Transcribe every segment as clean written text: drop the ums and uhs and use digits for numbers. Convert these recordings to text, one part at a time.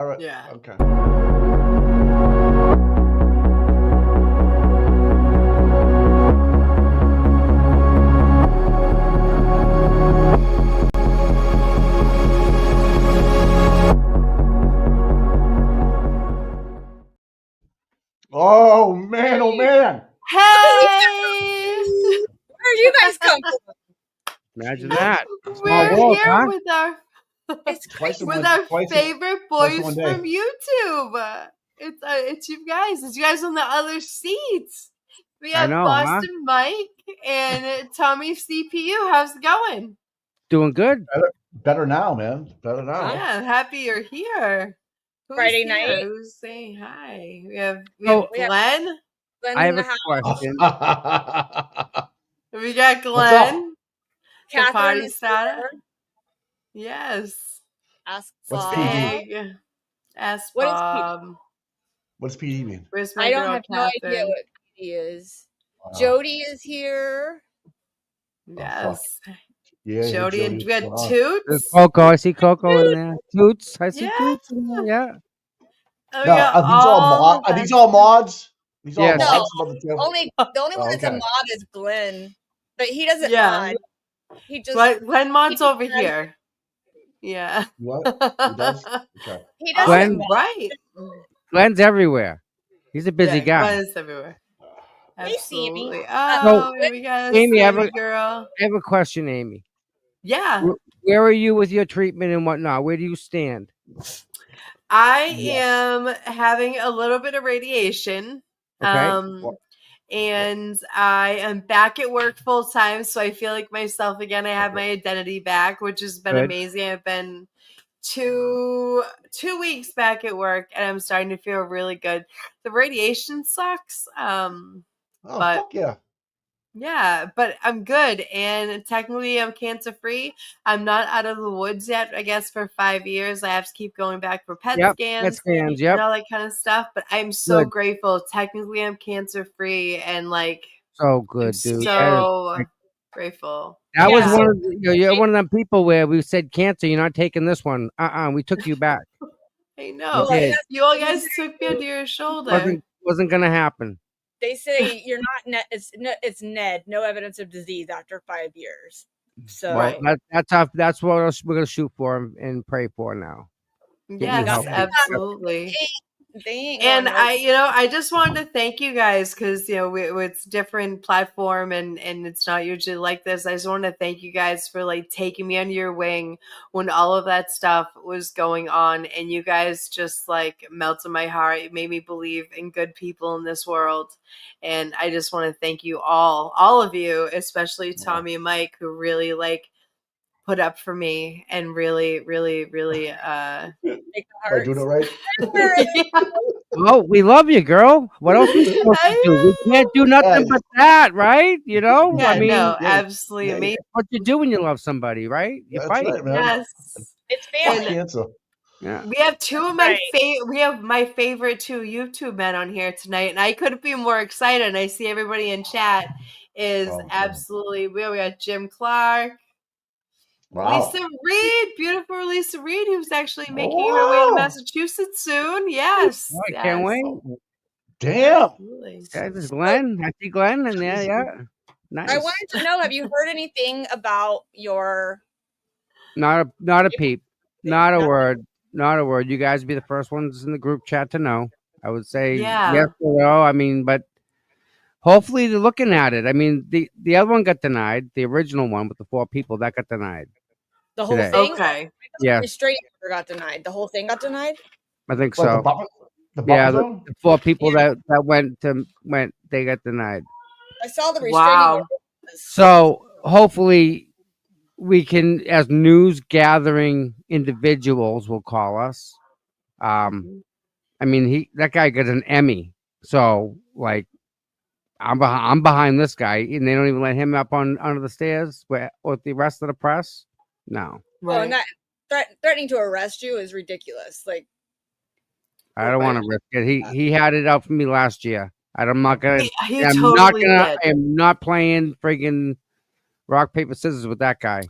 All right. Yeah. Okay. Oh man! Oh man! Hey, Where do you guys come from? Imagine that. we're world, here huh? with our It's Twice in with one. our Twice favorite twice in boys one day. from YouTube. It's you guys. It's you guys on the other seats. We I have know, Boston Mike and Tommy CPU. How's it going? Doing good. Better now, man. Better now. Yeah, happy you're here. Who's Friday here? night. Who's saying hi? We have So- Glenn. Glenn's I in have the a house. question. We got What's up? Glenn. The Catherine party is starter. here. Yes. Ask What's Bob. PD? Big. Ask What is Bob. What's PD mean? Where's my I don't girl have no idea Catherine? what PD is. Wow. Jody is here. Yes. Yeah, hey, Jody and Jody, we got what's going There's Toots. Coco. I see Coco in there. Toots. I see Yeah. Toots in there. Yeah. And we Now, got are these all the Are these all mods? These all Yes. No. mods about the channel? The only one that's a okay. mod is Glenn, but he doesn't Yeah. mod. He just Glenn Mott's he over does- here. Yeah. What? He does? Okay. He Oh, doesn't Glenn- mod. right. Glenn's everywhere. He's a busy Yeah, guy. Glenn is everywhere. Hey, Stevie. Absolutely. Oh, So, we got a Amy, I have Stevie a- girl. I have a question, Amy. Yeah. Where are you with your treatment and whatnot? Where do you stand? I Yes. am having a little bit of radiation. Okay. And I am back at work full time, so I feel like myself again. I have my identity back, which has been Good. amazing. I've been two weeks back at work, and I'm starting to feel really good. The radiation sucks, Oh, but- fuck yeah. yeah, but I'm good, and technically I'm cancer free. I'm not out of the woods yet. I guess for 5 years, I have to keep going back for PET Yep. scans. That's scans. Yep. And all that kind of stuff. But I'm so Good. grateful. Technically, I'm cancer free, and like So good, I'm dude. so grateful. That was Yeah. one of you're one of them people where we said cancer, you're not taking this one. Oh, We took you back. I know. You did. You all guys took me under your shoulder. Wasn't gonna happen. They say you're not net. It's Ned. No evidence of disease after 5 years. So Right. That's what we're gonna shoot for and pray for now. Yes, help. absolutely. they ain't And going nowhere. I just wanted to thank you guys because it's different platform and it's not usually like this. I just wanted to thank you guys for like taking me under your wing when all of that stuff was going on, and you guys just like melted my heart. It made me believe in good people in this world, and I just want to thank you all of you, especially Tommy and Mike, who really like put up for me and really Make the Am I hearts. doing it right? Oh, we love you, girl. What else we supposed to do? We can't do nothing but that, right? You know? Yeah, I mean, no, yeah, absolutely yeah. amazing. what you do when you love somebody, right? You That's fight. right, man. Yes. It's Fuck family. cancer. Yeah. We have two of my Right. we have my favorite two YouTube men on here tonight, and I couldn't be more excited. And I see everybody in chat is Oh, absolutely we got Jim Clark, Wow. Lisa Reed, beautiful Lisa Reed, who's actually making her way to Wow. Massachusetts soon. Yes, Oh, I can't wait. Damn. Absolutely. Yeah, this is Glenn. I see Glenn in there. Yeah. Nice. I wanted to know, have you heard anything about your Not a peep. Not a word. Not a word. You guys be the first ones in the group chat to know. I would say Yeah. yes or no. I mean, but hopefully they're looking at it. I mean, the other one got denied. The original one with the 4 people that got denied. the whole Today. thing? Okay. Yeah, Restraining order got denied. The whole thing got denied? I think What, so. the Yeah, buffer zone? the 4 people that went, they got denied. I saw the restraining Wow. order. So hopefully we can, as news gathering individuals, will call us. I mean, that guy got an Emmy. So like, I'm behind this guy, and they don't even let him up under the stairs with the rest of the press. No, Oh, not threatening to arrest you is ridiculous. Like, I don't want to risk it. He had it out for me last year. I'm not gonna. He I'm totally not gonna. did. I am not playing friggin' rock paper scissors with that guy.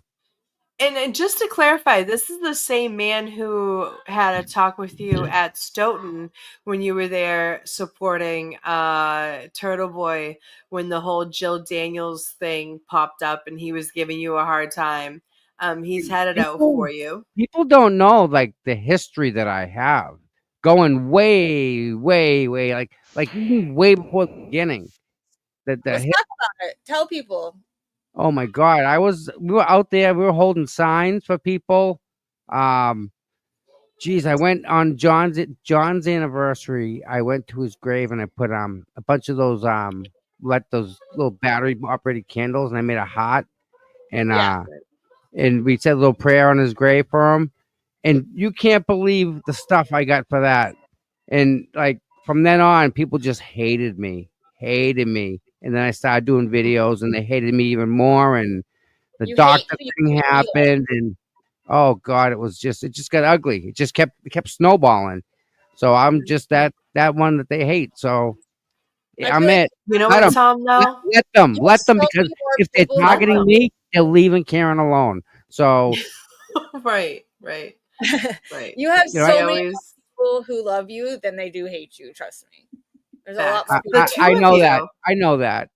And just to clarify, this is the same man who had a talk with you at Stoughton when you were there supporting Turtle Boy when the whole Jill Daniels thing popped up and he was giving you a hard time. He's had it out for you. People don't know like the history that I have, going way, way, way, like even way before the beginning. Let's talk about it. Tell people. Oh my God, we were out there, we were holding signs for people. Geez, I went on John's anniversary. I went to his grave and I put a bunch of those those little battery operated candles, and I made a heart, and Yeah. and we said a little prayer on his grave for him. And you can't believe the stuff I got for that. And like from then on, people just hated me. And then I started doing videos, and they hated me even more. And the You hate doctor who you thing feel. happened, and oh God, it just got ugly. It just kept snowballing. So I'm just that one that they hate. So I I'm feel like it. You know Let what, 'em. Tom, though? Let them, you have so because many more if they're people who targeting love me, they're leaving Karen alone. So Right. you have You know, so I many more always people who love you than they do hate you. Trust me. There's a lot facts. more people. The two I of know you. that. I know that.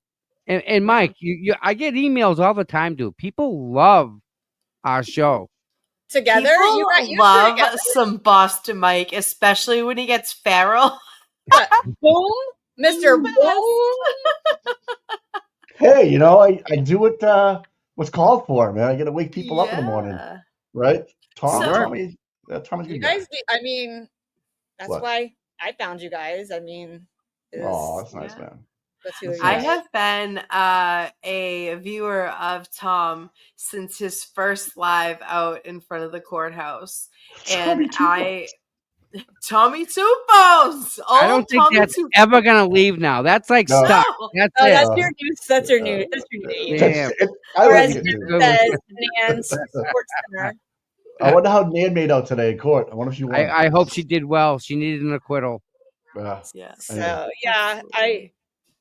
And Mike, I get emails all the time, dude. People love our show. Together, People you got love together. some Boston Mike, especially when he gets feral. Boom, Mr. Best. Boom. Hey, I do what's called for, man. I got to wake people up in the morning, Yeah. right? So- Tommy's a You good guy. guys, I mean, that's What? why I found you guys. I mean, Oh, that's nice, Yeah. man. the two of you I guys. have been a viewer of Tom since his first live out in front of the courthouse. Tommy And Two Tommy Two Bones. I don't think Tommy that's Two ever gonna leave now. That's like No. stuck. No. That's Oh, it. that's your new. That's your new. That's your new name. Damn. I Or like as it Nan too. says, Nan's Sports Center. I wonder how Nan made out today in court. I wonder if she won. I hope she did well. She needed an acquittal. Yeah. So yeah,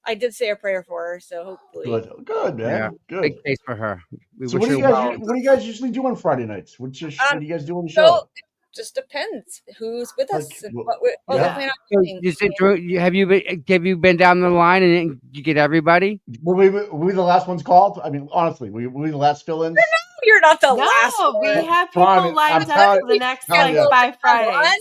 I did say a prayer for her. So hopefully, Good, man. Yeah. Good. Big case for her. We So wish her well. what do you guys usually do on Friday nights? What do you guys do on the so show? it just depends who's with us Like, and well, what we yeah. plan on So doing. you said, have you been down the line and you get everybody? were we the last ones called? I mean, honestly, were we the last fill-ins? You're not the last No, we one. have people Promise, lined I'm up telling- for the next telling like you. 5 Fridays. One?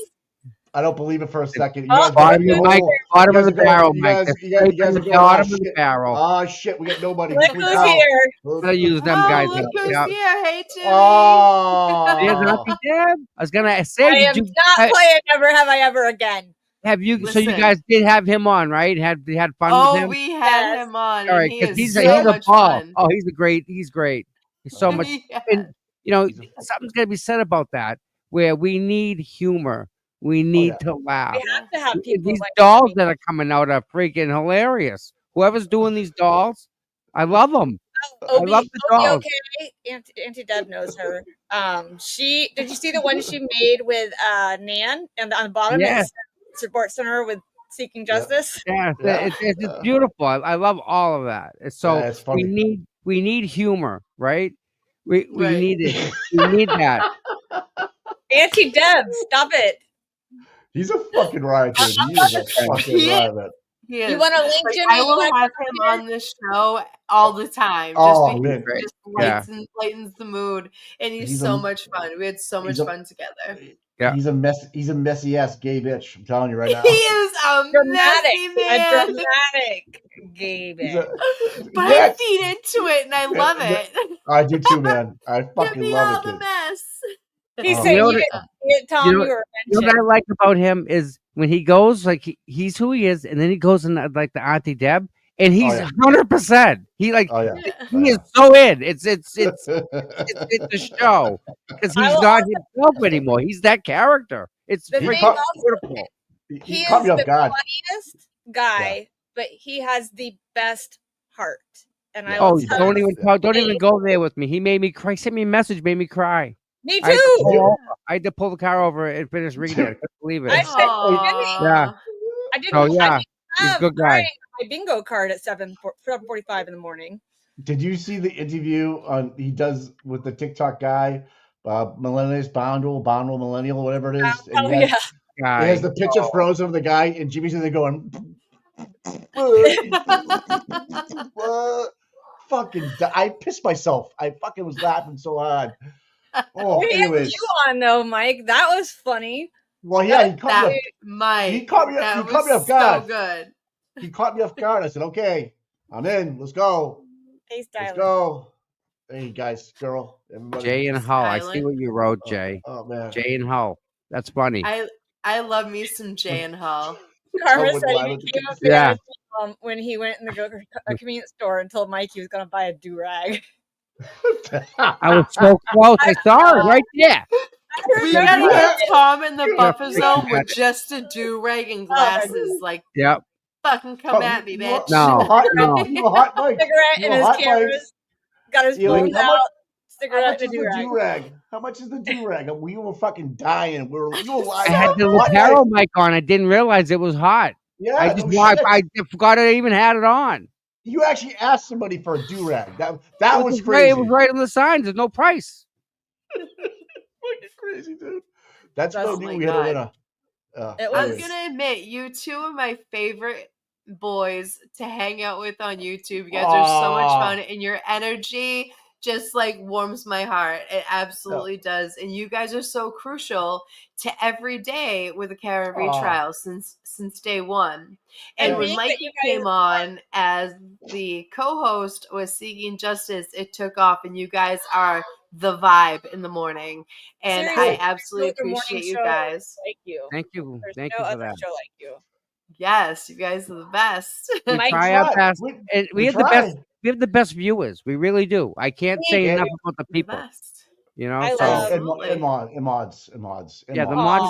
I don't believe it for a second. You Oh, guys Bottom got of the mic, no- bottom you of the guys are going- barrel, you Mike. guys- That's you guys- straight you guys from are the going, bottom oh, of the shit. barrel. Oh shit, we got nobody. Look Complete who's foul. here. Gotta use them Oh, guys. look up. who's Yeah. here. Hey, Jimmy. There's Oh, Auntie Deb. I was gonna say, I am not playing Never Have I Ever Again. have you? So you Listen. guys did have him on, right? Had fun with Oh, him. we had Yes. him on, All and right, he because is he's so a much ball. fun. Oh, he's great. He's so much. Yeah. And something's gonna be said about that. Where we need humor, we need to laugh. We have to have people These like dolls Jimmy. that are coming out are freaking hilarious. Whoever's doing these dolls, I love them. Obi, love the Obi dolls. okay. Auntie Deb knows her. Did you see the one she made with Nan, and on the bottom Yes. is Support Center with Seeking Justice. Yeah, Yeah. it's just beautiful. I love all of that. So Yeah, it's funny. we need humor, right? We Right. need it. We need that. Auntie Deb, stop it. He's a fucking riot, dude. He is a fucking He is. riot, man. He is. You want to link Like, Jimmy? I You will wanna have come him here? on this show all the time, just Oh, because man. he just Yeah. lightens the mood, and he's He's so a- much fun. We had so much he's a- fun together. Yeah. He's a messy ass gay bitch. I'm telling you right now. He is a Dramatic, messy a man, dramatic gay He's bitch. but Yeah. I feed into it, and I love it. I do too, man. I Give fucking me love all it, the kid. mess. He's Oh. saying You know you what- didn't, Tom, you know- you were You know what I like about him is when he goes like he's who he is, and then he goes in like the Auntie Deb, and he's yeah. 100%. He like Oh yeah. he is so in. It's a show because I he's will not himself anymore. He's that character. It's The He thing caught- also, beautiful. he He is caught me off the guard. funniest guy, but he has the best heart. And I Yeah. will Oh, tell don't you, even go there with me. He made me cry. Sent me a message, made me cry. me I had, to too. pull over. I had to pull the car over and finish reading it. I couldn't believe it. I said, Aw. Yeah. I didn't, So yeah, I he's a have good guy. crying on my bingo card at 7:45 in the morning. Did you see the interview he does with the TikTok guy, millennial, whatever it is, and Oh yeah. he has Guy. the picture frozen of the guy, and Jimmy's in there going, fucking, I pissed myself. I fucking was laughing so hard. Oh, We had anyways, you on though, Mike. That was funny. well, yeah, he caught me. That Mike, He caught me. that He was caught me off so guard. good. He caught me off guard. I said, "Okay, I'm in. Let's go. Face Let's dialing. go." Hey guys, girl, everybody. Jay and Hull. I see Island. what you wrote, Jay. Oh man. Jay and Hull. That's funny. I love me some Jay and Hull. Karma Oh, said why he would came the- upstairs when he went in the convenience store and told Mike he was going to buy a do-rag. I was so close. I saw it right there. We Yeah. gotta get Tom in the buffer Yeah. zone with just a do-rag and glasses. Like, Yep. fucking come at me, bitch. No. No. You a hot Mike. Cigarette You in a his hot Mike. cameras. Got his You know, phones how out. much- How Cigarette much and is a the do-rag. do-rag? How much is the do-rag? We were fucking dying. You were lying. I had the Hot lapel Mike. mic on. I didn't realize it was hot. Yeah, I just no walked. shit. I forgot I even had it on. You actually asked somebody for a do-rag. That It was right, crazy. it was right on the signs. There's no price. Fucking crazy, dude. That's Oh when I knew my we had a God. winner. It I'm was- gonna admit, you two are my favorite boys to hang out with on YouTube. You guys are so much Aw. fun, and your energy just like warms my heart. It absolutely does. And you guys are so crucial to every day with the Cara Aw. trial since day one. And And when being that Mikey you guys came on as the co-host was Seeking Justice, it took off, and you guys are the vibe in the morning. And Seriously, I absolutely the morning appreciate you show guys. like you. Thank you. There's Thank no you for other that. show like you. Yes, you guys are the best. We Mike, try our best. We And we have the best. We have the best viewers. We really do. I can't say Yeah. enough about the The people. best. You know. I So love- Absolutely. and mods. yeah, the mods. mods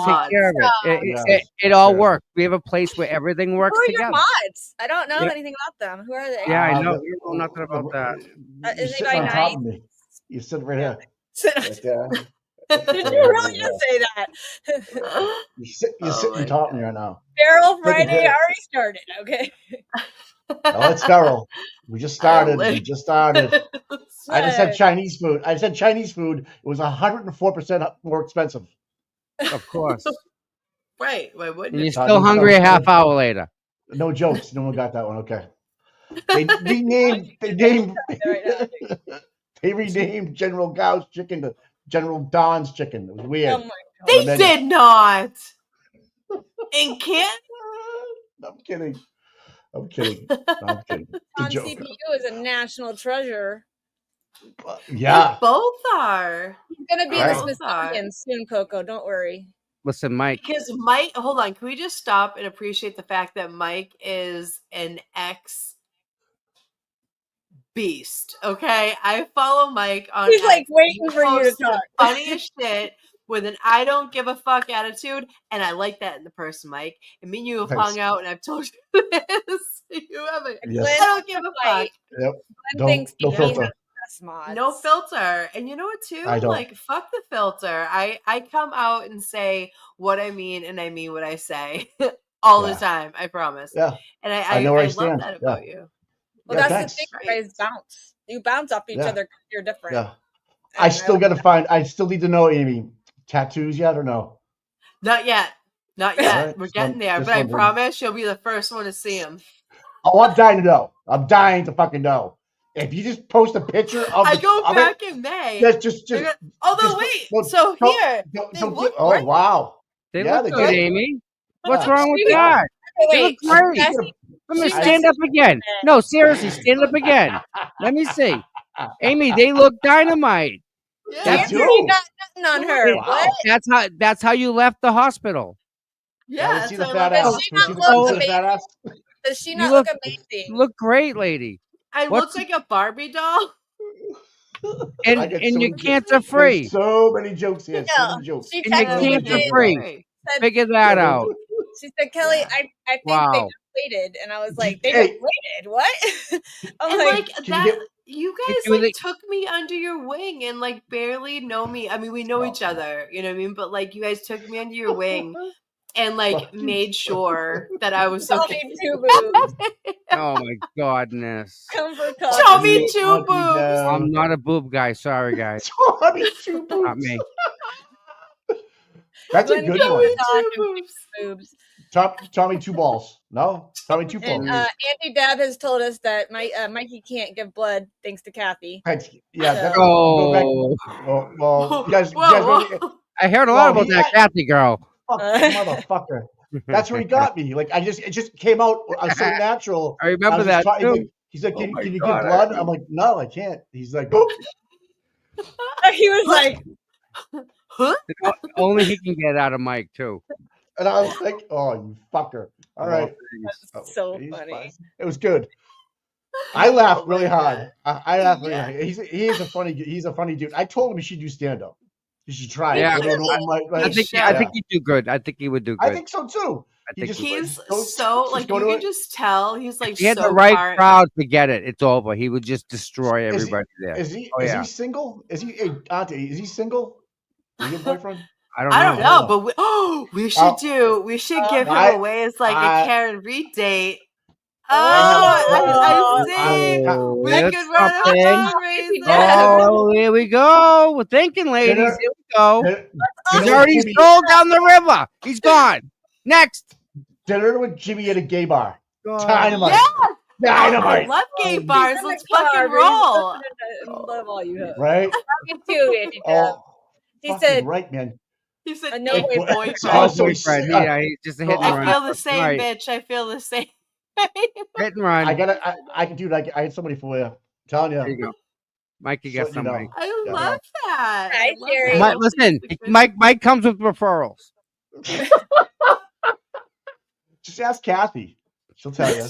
Aw, take care of it. Yes, It all seriously. works. We have a place where everything works who are your together. mods? I don't know Yeah. anything about them. Who are they? Yeah, I know. the- We don't know nothing about that. You're Is sitting anybody on top nice? of me. You're sitting right here. Did Right there. you really just say that? You're Oh sitting my on top of me right now. Feral Look at Friday that. already started. Okay. No, it's feral. We just started. I just said Chinese food. I said Chinese food. It was 104% more expensive. Of course. Right. Why wouldn't And you're it? Todd, still no hungry a jokes. half hour later. No jokes. No one got that one. Okay. They renamed Right now. they renamed General Gao's chicken to General Don's chicken. It was weird. Oh my God. They Menu. did not. In Canton? I'm kidding. I'm kidding. No, I'm kidding. It's a On joke. CPU is a national treasure. Yeah. Both are. He's gonna be in Right. the Smithsonian soon, Coco. Don't worry. Listen, Mike. Because Mike, hold on, can we just stop and appreciate the fact that Mike is an ex beast? Okay, I follow Mike on. He's like X. waiting for you to Posts the talk. Funniest shit with an I don't give a fuck attitude, and I like that in the person, Mike. And me and you have Thanks. hung out, and I've told you this. You have a. Yes. I don't give a fuck. Yep. Glenn thinks No he filter. has the best mods. No filter. And you know what too? I don't. Like fuck the filter. I come out and say what I mean and I mean what I say all Yeah. the time. I promise. Yeah. And I I know where I love stand. that about you. Well, Yeah, that's thanks. the thing. Right. You guys bounce. You bounce off each Yeah. other. 'Cause you're different. Yeah. And I still got to find. I still need to know, Amy. Tattoos yet or no? Not yet. Not yet. Alright, We're just getting one- there. just But I wondering. promise you'll be the first one to see him. Oh, I'm dying to know. I'm dying to fucking know. If you just post a picture of I the, go of back in May. it, just Although just- wait, don't- so don't- here don't- they don't look get- oh great. wow. They Yeah, look they good, did. Amy. What's Yeah. wrong with She- that? They Wait, look great. Jesse, Let me She stand up again. No, seriously, stand up again. Let me see. Amy, they look dynamite. Yeah. That's you. Jesse got nothing on her. Wow. What? That's how you left the hospital. Yeah, Let's that's see the what I fat love. ass. Does she Let's not see look the fat ass. Does she You not look- look amazing? You look great, lady. I What's- look like a Barbie doll. And I get and so you're many cancer There's free. so many jokes here. So Yeah. many jokes. She And you're texted me cancer and free. said, Figure that Yeah, out. she said, Kelly, Yeah. I think they Wow. just waited. And I was like, they Hey. just waited? What? I'm And like, like can you that, get- you If guys you like like- took me under your wing and like barely know me. I mean, we know each other, you know what I mean? But like, you guys took me under your wing, and like Fuck you. made sure that I was Tell okay. me two boobs. Oh my godness. Come for Tommy coffee. two Auntie boobs. Deb. I'm not a boob guy. Sorry, guys. Tommy two Not boobs. me. That's a When good you one. Tommy talk two and boobs. boobs. Tommy two balls. No, Tommy two And balls. Auntie Deb has told us that Mikey can't give blood thanks to Kathy. Yeah, that's So- go back. Oh, Well, you guys Whoa. I heard a lot Well, about that Kathy girl. fuck, motherfucker. That's where he got me. Like it just came out so natural. I remember was that just too. He's like, Oh can my you God, give blood? I'm like, no, I can't. He's like, He was like, Huh? Only he can get out of Mike too. and I was like, oh, you fucker. All right. that's so He's funny. fine. It was good. I laughed Oh my really hard. God. I laughed really Yeah. hard. He's a funny dude. I told him he should do stand up. He should try Yeah, it. Go to an open mic, I like, think should. I think he'd do good. I think he would do good. I think so too. I He think just he would. He's goes- so just like go you to can it. just tell he's like If he had so the right part- crowd to get it, it's over. He would just destroy Is he- everybody there. Is he Oh, is yeah. he single? Is he hey, Auntie? Is he single? Is he a boyfriend? I don't know. I don't I know, don't but we should give him I- away as like I- a Karen Reed date. I I see. Oh, We that's could run a something. fundraiser. Oh, here we go. We're thinking, ladies. Dinner- Here we go. Dinner- He's dinner already with Jimmy- strolled down the river. He's gone. Next. Dinner with Jimmy at a gay bar. God. Dynamite. Yeah, I Dynamite. love gay Oh, bars. He's in Let's the car, fucking but he's roll. listening to love all you have. Right? Me too, Auntie Deb. Oh, He fucking said, right, man. He said, No "Hey, way, boy- boyfriend." Oh, so Boyfriend. he's- Yeah, he's just a hit and I run. feel the same, Right. bitch. I feel the same. Hit and run. I can do it. I had somebody for you. I'm telling There you. you go. Mikey got Just letting you know. somebody. I Yeah. love that. Hi, I love Sherry. that. Mike, listen, Mike comes with referrals. Just ask Kathy. She'll tell you.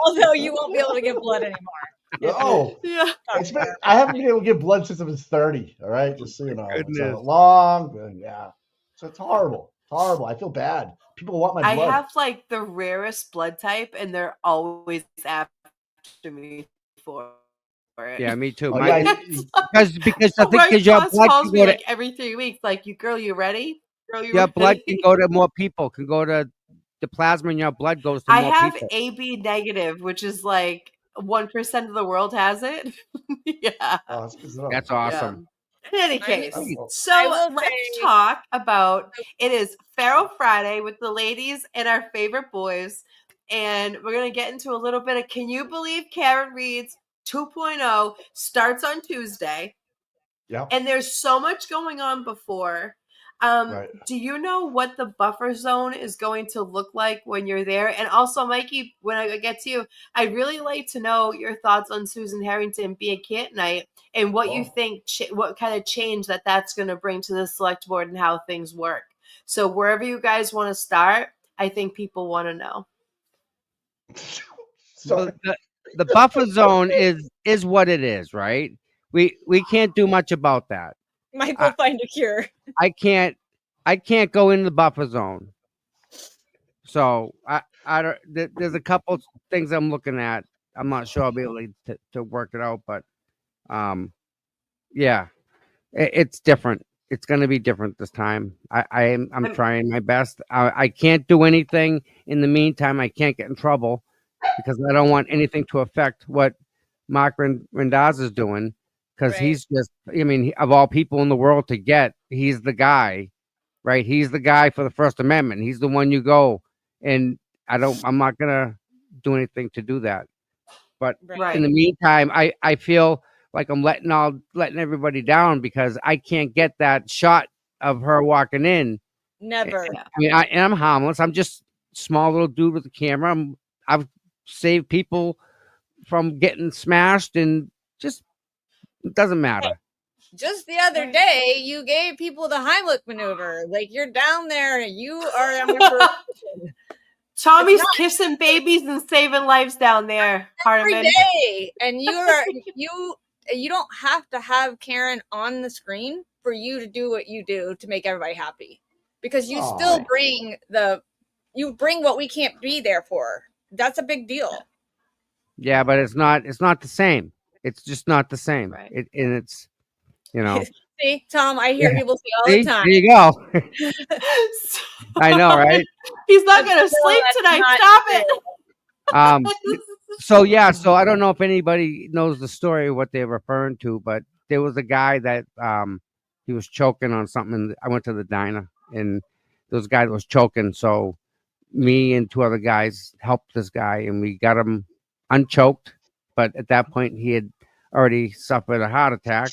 although you won't be able to give blood anymore. Oh, Yeah. I haven't been able to give blood since I was 30. All right, just so you know, it's a Goodness. long. Yeah, so it's horrible. Horrible. I feel bad. People want my I blood. have like the rarest blood type, and they're always after me for it. Yeah, me too. Oh, Mike, yeah, because I think Red because your Cross blood calls can me go to like every 3 weeks. Like, you girl, you ready? Girl, you your ready? blood can go to more people. Can go to the plasma in your blood goes to I more have people. AB negative, which is like 1% of the world has it. Yeah. Oh, that's good stuff. That's awesome. In any I case, know. so I will let's say- talk about it is Feral Friday with the ladies and our favorite boys. And we're going to get into a little bit of Can You Believe Karen Reed's 2.0 starts on Tuesday. Yeah. And there's so much going on before. Right. Do you know what the buffer zone is going to look like when you're there? And also, Mikey, when I get to you, I'd really like to know your thoughts on Susan Harrington being Cantonite and what you Oh. think, what kind of change that's going to bring to the select board and how things work. So wherever you guys want to start, I think people want to know. So The buffer zone is what it is, right? We can't do much about that. Mike will find a cure. I can't go in the buffer zone. So I don't. There's a couple things I'm looking at. I'm not sure I'll be able to work it out, but yeah, it's different. It's going to be different this time. I'm trying my best. I can't do anything in the meantime. I can't get in trouble because I don't want anything to affect what Mark Rendaz is doing. Because Right. he's just, I mean, of all people in the world to get, he's the guy, right? He's the guy for the First Amendment. He's the one you go, and I'm not gonna do anything to do that. But Right. in the meantime, I feel like I'm letting everybody down because I can't get that shot of her walking in. Never. Yeah. I mean, I'm harmless. I'm just small little dude with a camera. I've saved people from getting smashed, and just it doesn't matter. Just the other day, you gave people the Heimlich maneuver. Like, you're down there and you are on your first Tommy's not- kissing babies and saving lives down there, every Hardiman. day, and you don't have to have Karen on the screen for you to do what you do to make everybody happy, because you Aw. still bring what we can't be there for. That's a big deal. Yeah, but it's not the same. It's just not the same. Right. And it's, you know, See, Tom, I hear Yeah. people say all See? the time. There you go. I know, right? He's not That's- gonna no, sleep that's tonight. not Stop true. it. So yeah, so I don't know if anybody knows the story of what they're referring to, but there was a guy that he was choking on something. I went to the diner and there was a guy that was choking. So me and two other guys helped this guy and we got him unchoked. But at that point he had already suffered a heart attack.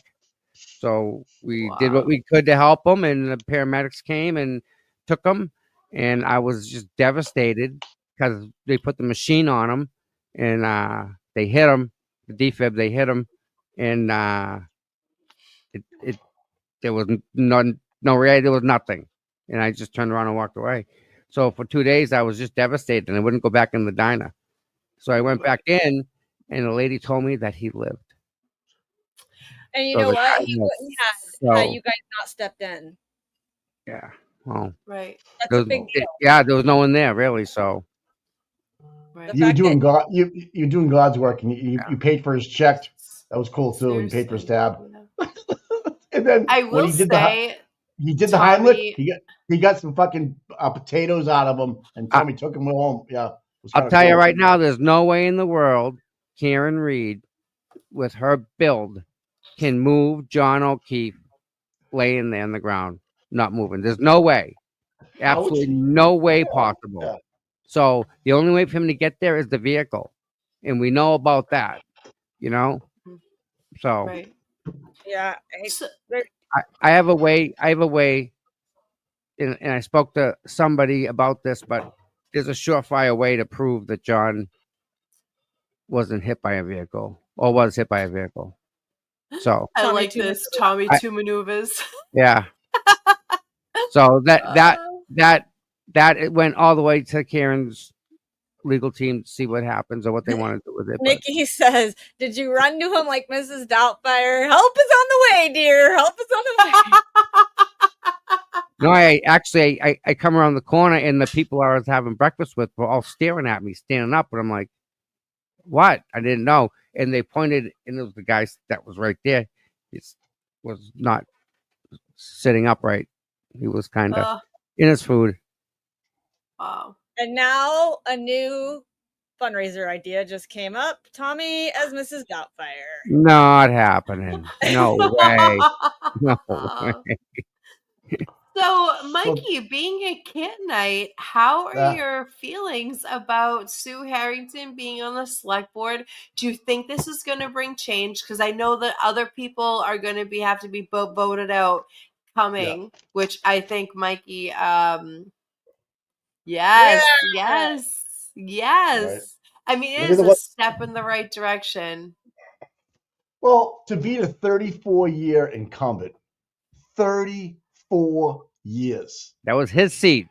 So we did what Wow. we could to help him, and the paramedics came and took him. And I was just devastated because they put the machine on him, and they hit him, the defib. They hit him, and it there was there was nothing, and I just turned around and walked away. So for 2 days, I was just devastated, and I wouldn't go back in the diner. So I went back in, and the lady told me that he lived. And you So know the what? guy He lived. wouldn't have had So you guys not stepped in. yeah, well. Right. That's There a was, big deal. yeah, there was no one there really. So Right. The You were fact doing God. You're doing God's work, and Yeah. you paid for his check. That was cool too. And you paid for his Seriously. tab. And then I when will he did say, the Tommy- Heimlich, he got some fucking potatoes out of him, and Tommy took him home. Yeah, it was I'll kinda tell you cool. right now, there's no way in the world Karen Reed, with her build, can move John O'Keefe laying there on the ground, not moving. There's no way, How would absolutely she- no way Yeah, possible. yeah. So the only way for him to get there is the vehicle, and we know about that. You know, so right. Yeah. So, I have a way. I have a way, and I spoke to somebody about this, but there's a surefire way to prove that John wasn't hit by a vehicle or was hit by a vehicle. So I Tommy like two this. maneuvers. Tommy I- two maneuvers. yeah. So that Uh, it went all the way to Karen's legal team to see what happens or what they want to do with it. But Nikki says, "Did you run to him like Mrs. Doubtfire? Help is on the way, dear. Help is on the way." no, I actually I come around the corner and the people I was having breakfast with were all staring at me, standing up, and I'm like, "What?" I didn't know, and they pointed, and it was the guy that was right there. He was not sitting upright. He was kind of in his food. Wow. And now a new fundraiser idea just came up. Tommy as Mrs. Doubtfire. Not happening. No way. No way. So, Mikey, being a Cantonite, how are Yeah. your feelings about Sue Harrington being on the select board? Do you think this is going to bring change? Because I know that other people are going to have to be voted out coming, which I think Mikey. Yes, yes. Right. I mean, it Look at is the a what- step in the right direction. Well, to beat a 34-year incumbent, 34 years. That was his seat.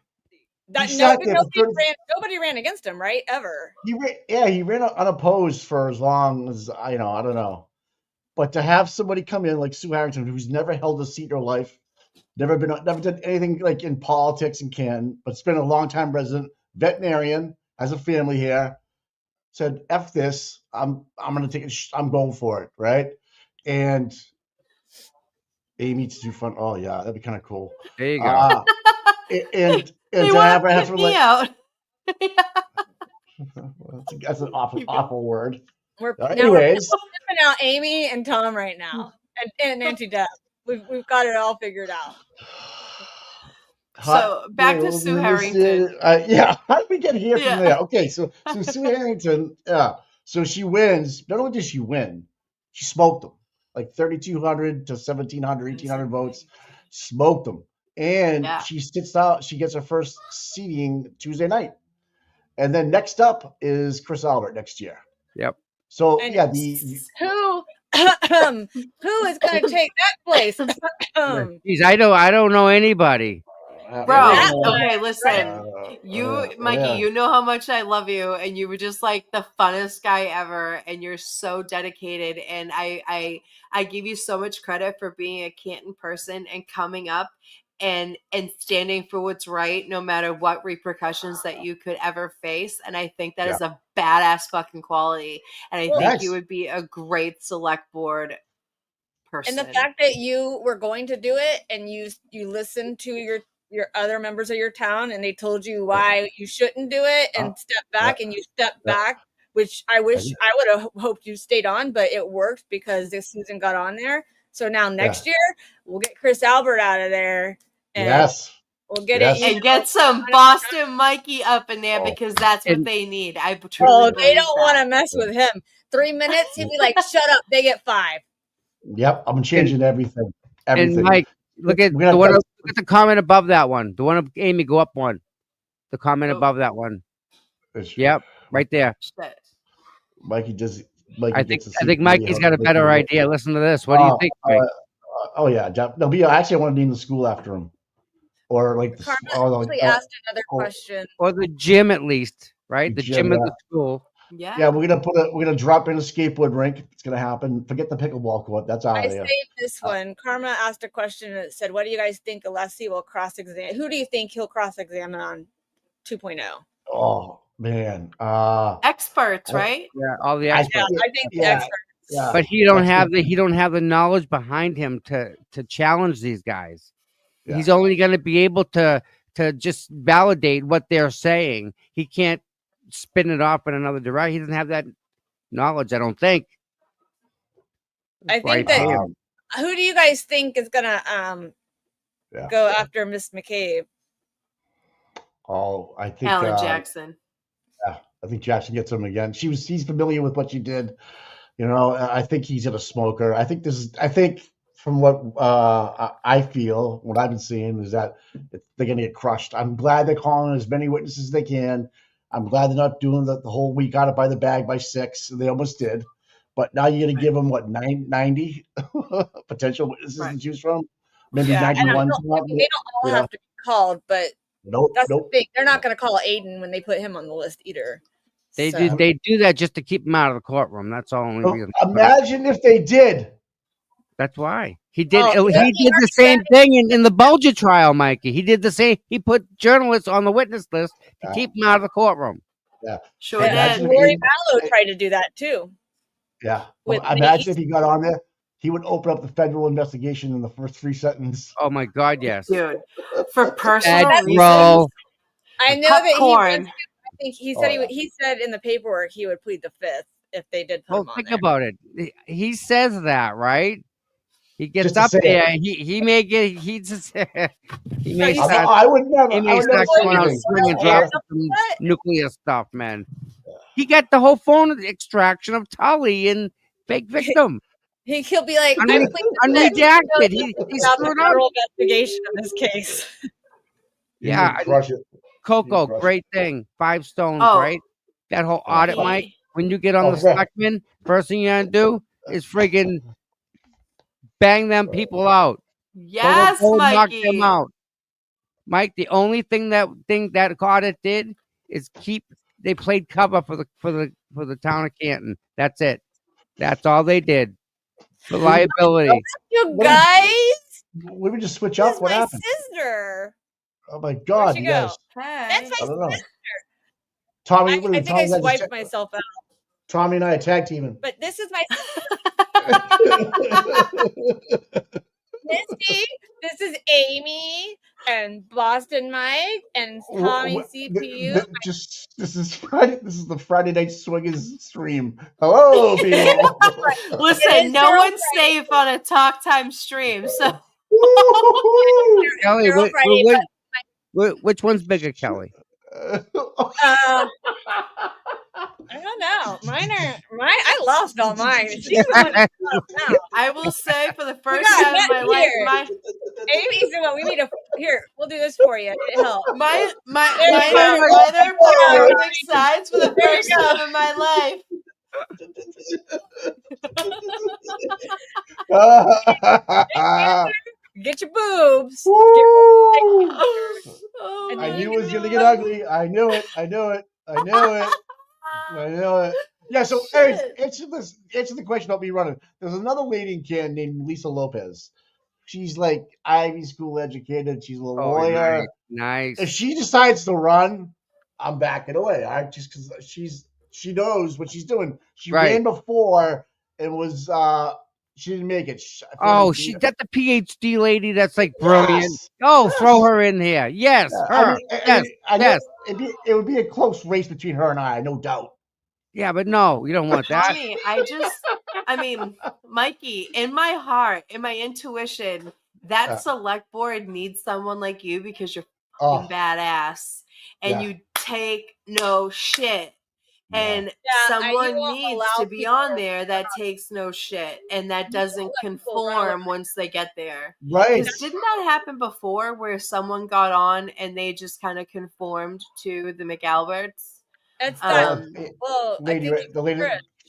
That He sat there for nobody ran against him, right? Ever. He ran unopposed for as long as I don't know. But to have somebody come in like Sue Harrington, who's never held a seat in her life, never done anything like in politics in Canton, but's been a longtime resident, veterinarian, has a family here, said, "F this, I'm gonna take it. I'm going for it," right? And Amy to do fun. Oh yeah, that'd be kind of cool. There you go. And They to want have to her put have to me like out. that's an awful word. We're Anyways, pimping out Amy and Tom right now, and Nancy Deb. We've got it all figured out. So back to Sue Harrington. Yeah, how did we get here Yeah. from there? Okay, so Sue Harrington, yeah. So she wins. Not only did she win, she smoked them. Like 3,200 to 1,700, 1,800 votes. Smoked them. And Yeah. she sits out, she gets her first seating Tuesday night. And then next up is Chris Albert next year. Yep. So And yeah, who is going to take that place? Jeez, I don't know anybody. Bro, That okay, listen. Mikey, yeah. you know how much I love you, and you were just like the funnest guy ever, and you're so dedicated. And I give you so much credit for being a Canton person and coming up and standing for what's right, no matter what repercussions that you could ever face. And I think that is a badass fucking quality. And I think you would be a great select board person. And the fact that you were going to do it and you listened to your other members of your town and they told you why you shouldn't do it and step back and you stepped back, which I wish I would have hoped you stayed on, but it worked because this season got on there. So now next year we'll get Chris Albert out of there and we'll get it. And get some Boston Mikey up in there because that's what they need. I truly believe they don't want to mess with him. 3 minutes, he'd be like, "Shut up!" They get 5. Yep, I'm changing everything. And Mike, look at the comment above that one. The one of Amy, go up one. The comment above that one. Yep, right there. Mikey does. I think Mikey's got a better idea. Listen to this. What do you think, Mike? Oh yeah, actually, I want to name the school after him, or like asked another question, or the gym at least, right? The gym of the school. Yeah, we're gonna drop in a skateboard rink. It's gonna happen. Forget the pickleball court. That's out of there. I saved this one. Karma asked a question that said, "What do you guys think Alessi will cross-examine? Who do you think he'll cross-examine on 2.0?" Oh man, experts, right? Yeah, all the experts. I think the experts. Yeah. But he don't have the knowledge behind him to challenge these guys. Yeah. He's only going to be able to just validate what they're saying. He can't spin it off in another direction. He doesn't have that knowledge, I don't think. I think that who do you guys think is gonna go after Miss McCabe? Oh, I think Alan Jackson. Yeah, I think Jackson gets him again. He's familiar with what she did. You know, I think he's a smoker. I think from what I feel, what I've been seeing is that they're going to get crushed. I'm glad they're calling as many witnesses as they can. I'm glad they're not doing the whole we got it by the bag by 6. They almost did. But now you're going to give them, 90 potential witnesses to choose from? Maybe 91. They don't all have to be called, but that's the thing. They're not going to call Aiden when they put him on the list either. They do that just to keep him out of the courtroom. That's all. Imagine if they did. That's why he did. He did the same thing in the Bulger trial, Mikey. He did the same. He put journalists on the witness list to keep them out of the courtroom. Yeah, sure did. Rory Mallow tried to do that too. Yeah, imagine if he got on there, he would open up the federal investigation in the first 3 sentences. Oh my God, yes, dude. For personal reasons, I know that he said he said in the paperwork he would plead the 5th if they did put him on think there. about it. He says that, right? He gets up there. He may get. He just. He may start. I would never. He may start going out swinging, dropping some nuclear stuff, man. He got the whole phone extraction of Tully and fake victim. He'll be like, unredacted. He screwed up the investigation of this case. Yeah, crush it. Coco, great thing. 5 stones, right? That whole audit, Mike. When you get on the selectmen, first thing you gotta do is friggin' bang them people out. Yes, Mikey. Knock them out. Mike, the only thing that audit did is they played cover for the town of Canton. That's it. That's all they did. The liability. You guys. We would just switch up. What happened? Sister. Oh my God, you guys. That's my sister. Tommy, I think I swiped myself out. Tommy and I are tag teaming. But this is my Misty. This is Amy and Boston Mike and Tommy CPU. This is Friday. This is the Friday Night Swingers stream. Hello, people. Listen, no one's safe on a talk time stream. So, Kelly, which one's bigger, Kelly? I don't know. I lost all mine. I will say for the first time in my life, Amy's the one. We need here. We'll do this for you. It helps. Mine are perfect sides for the first time in my life. Get your boobs. I knew it was going to get ugly. I knew it. Yeah, so answer the question about me running. There's another lady in Canton named Lisa Lopez. She's like Ivy School educated. She's a lawyer. Nice. If she decides to run, I'm backing away. Because she knows what she's doing. She ran before and was She didn't make it. I forgot her Oh, name. that's the PhD lady. That's like brilliant. Yes! Oh, Yes! throw her in here. Yes, Yeah, her. Yes, I know yes. it would be a close race between her and I, no doubt. Yeah, but no, you don't want that. Tommy, I mean, Mikey, in my heart, in my intuition, that Yeah. select board needs someone like you because you're Oh, fucking badass and yeah. you take no shit. No. And you someone won't needs allow to be people on there that takes no shit and that doesn't let people run conform once they get there. Right. Because didn't that happen before where someone got on and they just kind of conformed to the McAlberts? It's Well, not. Well, I lady, think the lady,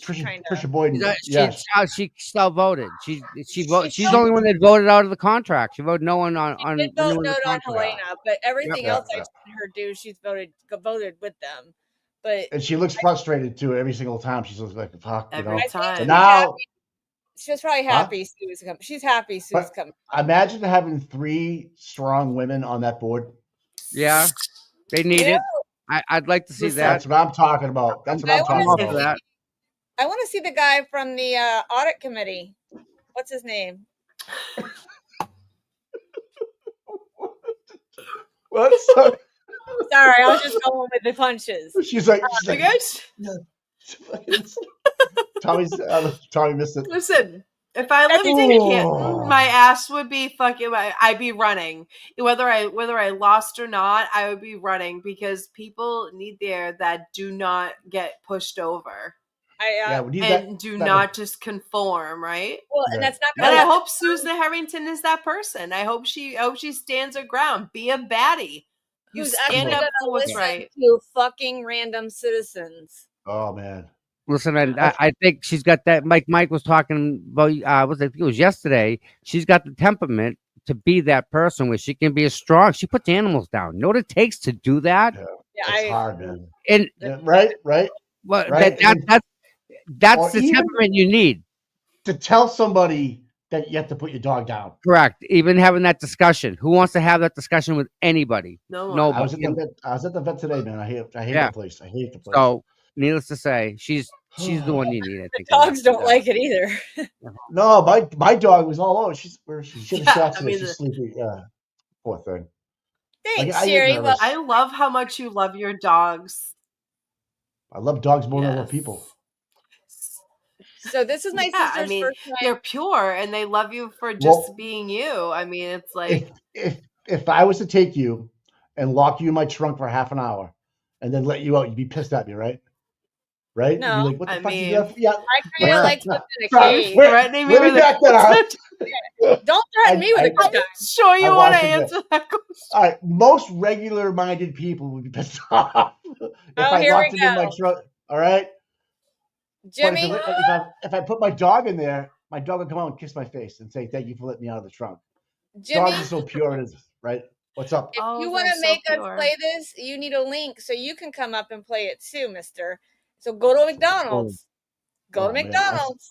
Chris, kinda. Trisha Boyden. Yes. She still voted. She's the still- only one that voted out of the contract. She voted no on She did vote renewing no the on contract. Helena, but everything Yeah, else I've seen her do, she's voted with them. But And she looks frustrated too every single time. She's like, "Fuck," you Every know. time. But now, she was probably happy Sue was coming. She's happy Sue's But- coming. imagine having 3 strong women on that board. Yeah, they need Yeah. it. I'd like to see Listen, that. That's what I'm talking about. That's what I I'm talking wanna about. see- that. I want to see the guy from the audit committee. What's his name? What? Sorry, I was just going with the punches. She's like, You guys, Tommy missed it. listen. If I lived in Canton, my ass would be fucking. I'd be running, whether I lost or not. I would be running because people need the air that do not get pushed over Yeah, we need and that. do not just conform, right? Well, Yeah. and that's not And going I to. hope Susan Harrington is that person. I hope she stands her ground. Be a baddie. You Who's stand actually up going for to what's listen right. to fucking random citizens? Oh man. Listen, I think she's got that. Mike was talking about. I think it was yesterday. She's got the temperament to be that person where she can be as strong. She puts animals down. You know what it takes to do that? Yeah, It's hard, man. And Yeah, right. well, Right. that's Or the even- temperament you need. To tell somebody that you have to put your dog down. Correct. Even having that discussion. Who wants to have that discussion with anybody? No one. Nobody. I was at the vet today, man. I hate Yeah. the place. I hate the place. So, needless to say, she's the one you need. I the think. dogs don't Yeah. like it either. No, my dog was all over. She had a Yeah, shot I today. mean, She's sleepy. Yeah. Poor thing. Thanks, I get Sherry. nervous. Well, I love how much you love your dogs. I love dogs more than I love Yes. people. so this is my Yeah, sister's I mean, first time. they're pure and they love you for just Well, being you. I mean, it's like If I was to take you and lock you in my trunk for half an hour and then let you out, you'd be pissed at me, right? Right? No, You'd be like, what the I fuck you mean, got? Yeah. I kind of like living in a Sorry, cage. wait, threatening me let me with a back that up. Don't threaten me with a good I'm time. sure you I want to watched it. answer that question. All right, most regular-minded people would be pissed off if I here we locked them in my go. trunk. All right, Jimmy, but if I put my dog in there, my dog would come out and kiss my face and say, "Thank you for letting me out of the trunk." Jimmy, Dogs are so pure, it is right. What's up? if Oh, you want they're to so make us pure. play this, you need a link so you can come up and play it too, mister. So go to McDonald's. Go Oh, to man, McDonald's.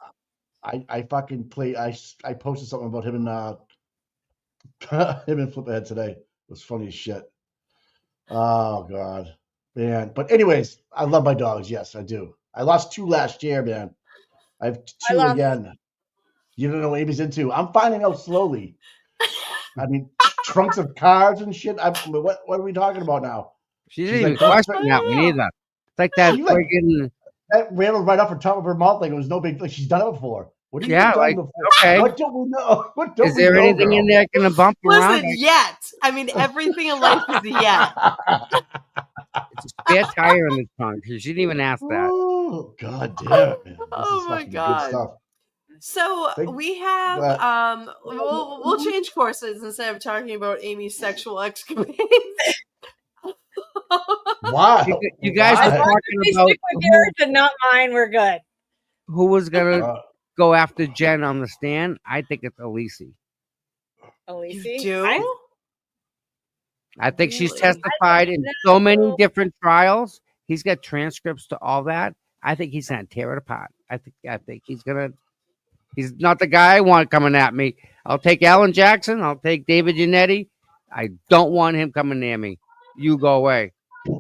I fucking play. I posted something about him and him and Flipperhead today. It was funny as shit. Oh god, man. But anyways, I love my dogs. Yes, I do. I lost 2 last year, man. I have 2 lost- again. You don't know what Amy's into. I'm finding out slowly. I mean, trunks of cars and shit. What are we talking about now? She She's didn't even like, question that one either. It's like that She like- friggin' That rattled right off the top of her mouth like it was no big. Like she's done it before. What have you Yeah, done like, before? okay. What don't we know? What don't Is we there know, anything girl? in there gonna bump around? Listen, yet. I mean, everything in life is a yet. It's a spare tire in the trunk. She didn't even ask that. Oh, god damn it, man. This Oh is my fucking God. good stuff. So Think we have that- we'll change courses instead of talking about Amy's sexual escapades. Why? You guys Why? were As long as talking we about stick with yours and not mine, we're good. who was gonna Uh, go after Jen on the stand. I think it's Elise. Elise, You do? I think she's Really? testified in so many different trials. He's got transcripts to all that. I think he's gonna tear it apart. I think he's gonna. He's not the guy I want coming at me. I'll take Alan Jackson. I'll take David Yannetti. I don't want him coming near me. You go away. He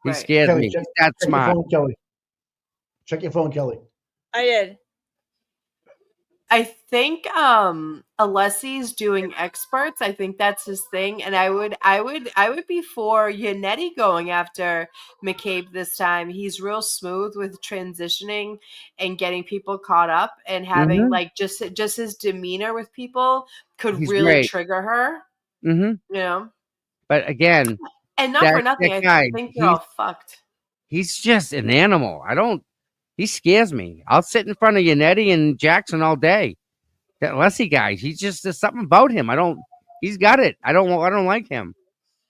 Right. scares Kelly, me. check- He's that Check your smart. phone, Kelly. Check your phone, Kelly. I did. I think Alessi's doing experts. I think that's his thing, and I would be for Yannetti going after McCabe this time. He's real smooth with transitioning and getting people caught up, and having like just his demeanor with people could He's really great. trigger her. You know, But again, and not for nothing, that I guy, think they're all fucked. he's just an animal. He scares me. I'll sit in front of Yannetti and Jackson all day. That Leslie guy, there's something about him. He's got it. I don't like him.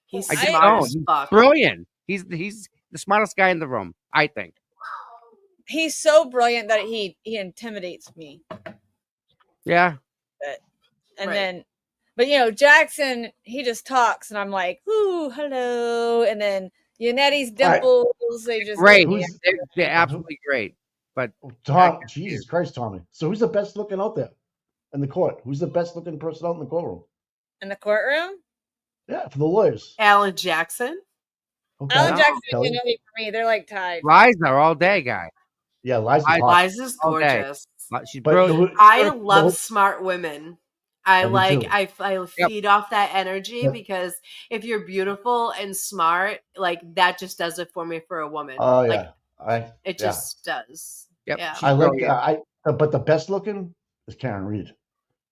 He's I just smart don't. as He's fuck. brilliant. He's the smartest guy in the room, I think. He's so brilliant that he intimidates me. Yeah. And then, but Jackson, he just talks, and I'm like, ooh, hello. And then Yannetti's dimples, they just great. They're absolutely great. But Tom, Jesus Christ, Tommy. So who's the best looking out there in the court? Who's the best looking person out in the courtroom? In the courtroom? Yeah, for the lawyers. Alan Jackson. Okay. Alan Jackson and Yannetti for me, they're like tied. Liza all day, guy. Yeah, Liza's gorgeous. She's brilliant. I love smart women. I too. feed off that energy because if you're beautiful and smart, like that just does it for me for a woman. Oh like, yeah, it just does. Yep. Yeah. I like but the best looking is Karen Reed.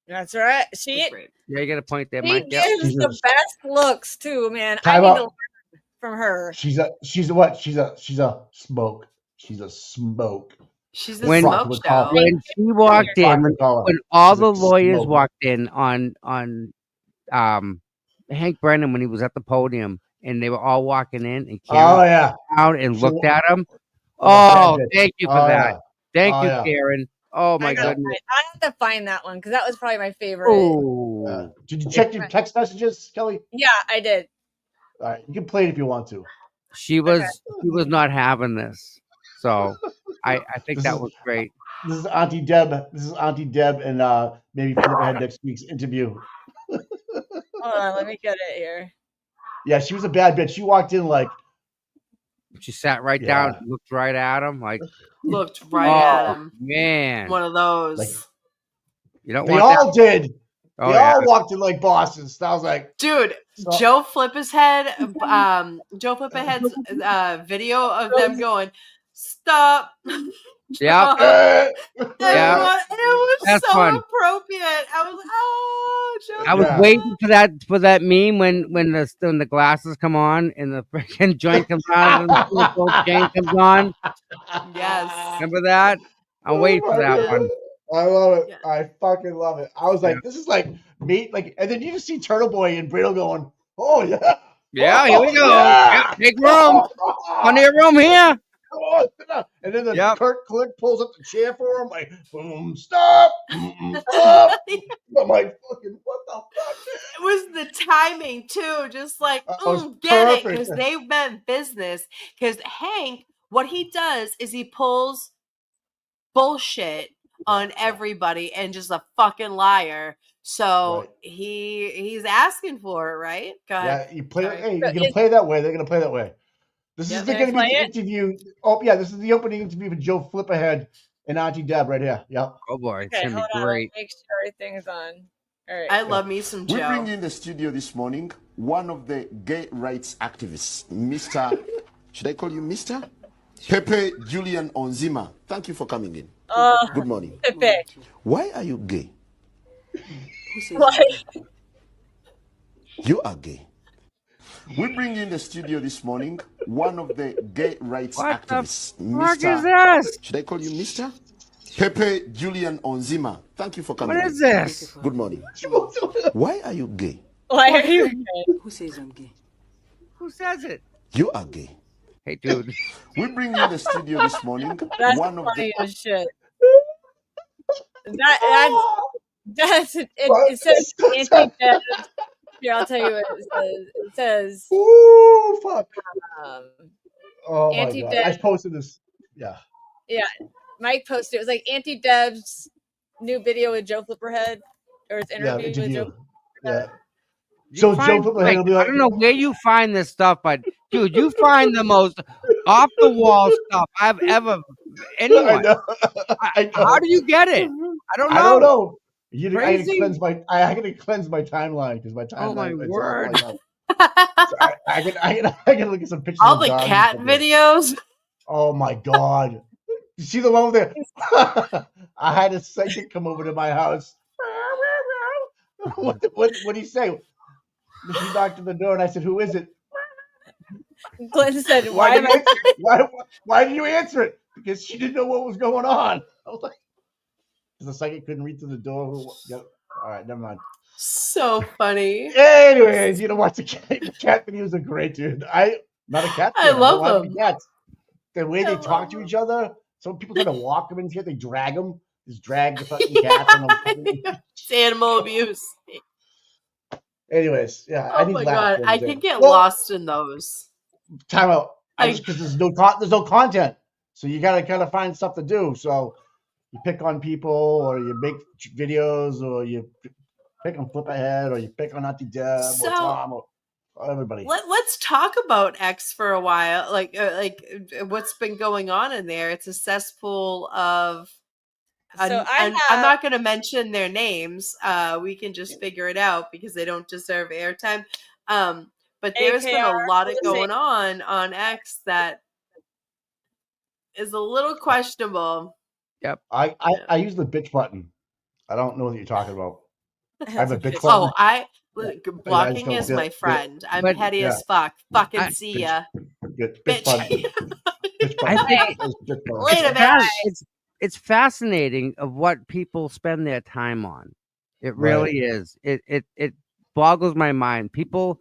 That's right. Yeah, you got a point there, She Mike. gives the best looks too, man. I Time need out. to learn from her. She's a what? She's a smoke. She's a smoke. She's a smoke show. When she walked in, when all the lawyers walked in on Hank Brennan when he was at the podium, and they were all walking in, and Karen out and looked at him. Oh, thank you for that. Thank you, Karen. Oh my goodness. I have to find that one because that was probably my favorite. Oh. Did you check your text messages, Kelly? Yeah, I did. All right, you can play it if you want to. She was not having this, so I think that was great. This is Auntie Deb. And maybe flip ahead next week's interview. Hold on, let me get it here. Yeah, she was a bad bitch. She walked in like. She sat right down, looked right at him, looked right at him. Man, one of those. Like, you don't. They all did. Oh, they all walked in like bosses. I was like, dude, Joe Flipper's head. Joe Flipperhead's video of them going, stop. Yeah. Yeah. It was That's so fun. appropriate. I was like, oh, Joe. I was waiting for that meme when the glasses come on and the freaking joint comes on and the gold chain comes on. Yes. Remember that? I'm waiting for that one. I love it. Yeah. I fucking love it. I was like, this is like me. Like, and then you just see Turtle Boy and Brittle going, oh yeah. Yeah, here we go. Yeah, big room. Plenty of room here. And then the Kurt Click pulls up the chair for him, like, boom, stop. Stop. I'm like, fucking, what the fuck? It was the timing too, just like, get it, because they meant business. Because Hank, what he does is he pulls bullshit on everybody and just a fucking liar. So he's asking for it, right? Go ahead. Yeah, you play. Hey, you're gonna play that way. They're gonna play that way. This is going to be the interview. Oh, yeah, this is the opening interview with Joe Flipperhead and Auntie Deb right here. Yep. Oh, boy. It's okay, going to be great. Make sure everything's on. All right. I love me some Joe. We bring in the studio this morning one of the gay rights activists, Mr. Should I call you Mr.? Pepe Julian Onzima. Thank you for coming in. Good morning. Pepe. Why are you gay? Why? You are gay. We bring in the studio this morning one of the gay rights activists, Mr. Should I call you Mr.? Pepe Julian Onzima. Thank you for coming. What is this? Good morning. Why are you gay? Why are you gay? Who says I'm gay? Who says it? You are gay. Hey, dude. We bring in the studio this morning that's one of funny the as shit. It says anti-dev. Here, I'll tell you what it says. It says, ooh, fuck. Oh my God. I posted this. Yeah. Yeah. Mike posted it. Was like Anti-Dev's new video with Joe Flipperhead, or his interview with Joe Flipperhead. Yeah. So Joe Flipperhead will be like, I don't know where you find this stuff, but dude, you find the most off the wall stuff I've ever anyone. know. I know. How do you get it? I don't know. I don't know. I Crazy. gotta cleanse my timeline because my Oh my timeline it's word. all like so I can look at some pictures All of the dogs cat and stuff. videos. Oh my god! You see the one with the? I had a psychic come over to my house. What did he say? He knocked on the door and I said, "Who is it?" Glenn said, Why "Why did am you I?" answer? Why did you answer it? Because she didn't know what was going on. I was like, because the psychic couldn't reach through the door. All right, never mind. So funny. Anyways, you know what? The cat videos are great, dude. I'm not a cat I fan. I don't love have any them. cats. The way I they love talk to them. each other. Some people try to walk them in here. They drag them. Just drag the fucking cats on them. It's animal abuse. Anyways, yeah, I Oh need my laughs god, the I other day. can get Well, lost in those. time out. I just Like, because there's no content, so you gotta kind of find stuff to do. So you pick on people, or you make videos, or you pick on Flip Ahead, or you pick on Auntie Deb, or so Tom, or everybody. let's talk about X for a while. What's been going on in there. It's a cesspool of. So I'm not going to mention their names. We can just figure it out because they don't deserve airtime. But there's been a AKR lot of for the same. going on X that is a little questionable. Yep. I use the bitch button. I don't know what you're talking about. I have a bitch Oh, button. blocking is my friend. I'm But- petty yeah. as fuck. Fucking I- see ya, Bitch bitch. button. Bitch I button. think Bitch button. Later, it's, bitch. it's fascinating of what people spend their time on. It really is. It boggles my mind. People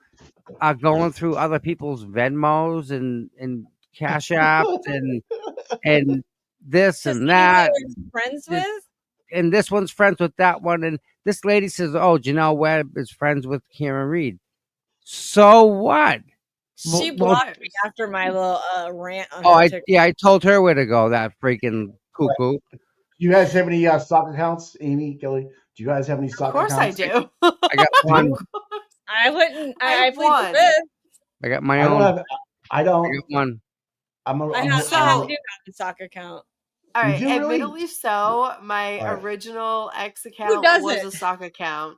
are going through other people's Venmos and Cash Apps and this To see and who that. they were friends This- with. And this one's friends with that one. And this lady says, "Oh, Janelle Webb is friends with Karen Reed." So what? She Well, blocked me after my little rant on Oh, her I TikTok. told her where to go. That freaking cuckoo. Do you guys have any stock accounts, Amy, Kelly? Do you guys have any Of stock course I accounts? do. I got one. I wouldn't. I I have plead the one. fifth. I got my I don't own. have. I I don't. got one. I'm a. I I'm, have. I'm I a- do have a soccer account. All You right, do really? admittedly so. My All right. original X account was doesn't? a sock account,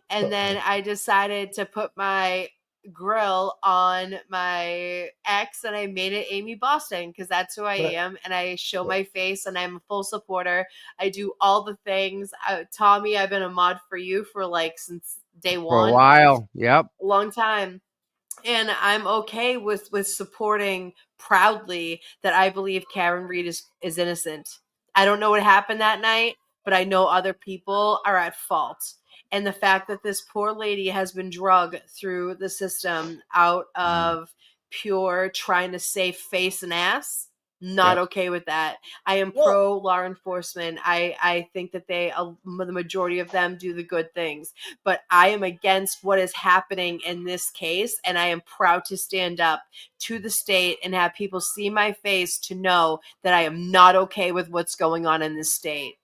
and then I decided to put my grill on my X, and I made it Amy Boston because that's who I But- am, and I show my face, and I'm a full supporter. I do all the things. Tommy, I've been a mod for you for like since day For one, a while. Yep. a long time. And I'm okay with supporting proudly that I believe Karen Reed is innocent. I don't know what happened that night, but I know other people are at fault. And the fact that this poor lady has been drugged through the system out of pure trying to save face and ass, not Yep. okay with that. I am Well- pro law enforcement. I think that the majority of them do the good things, but I am against what is happening in this case, and I am proud to stand up to the state and have people see my face to know that I am not okay with what's going on in this state.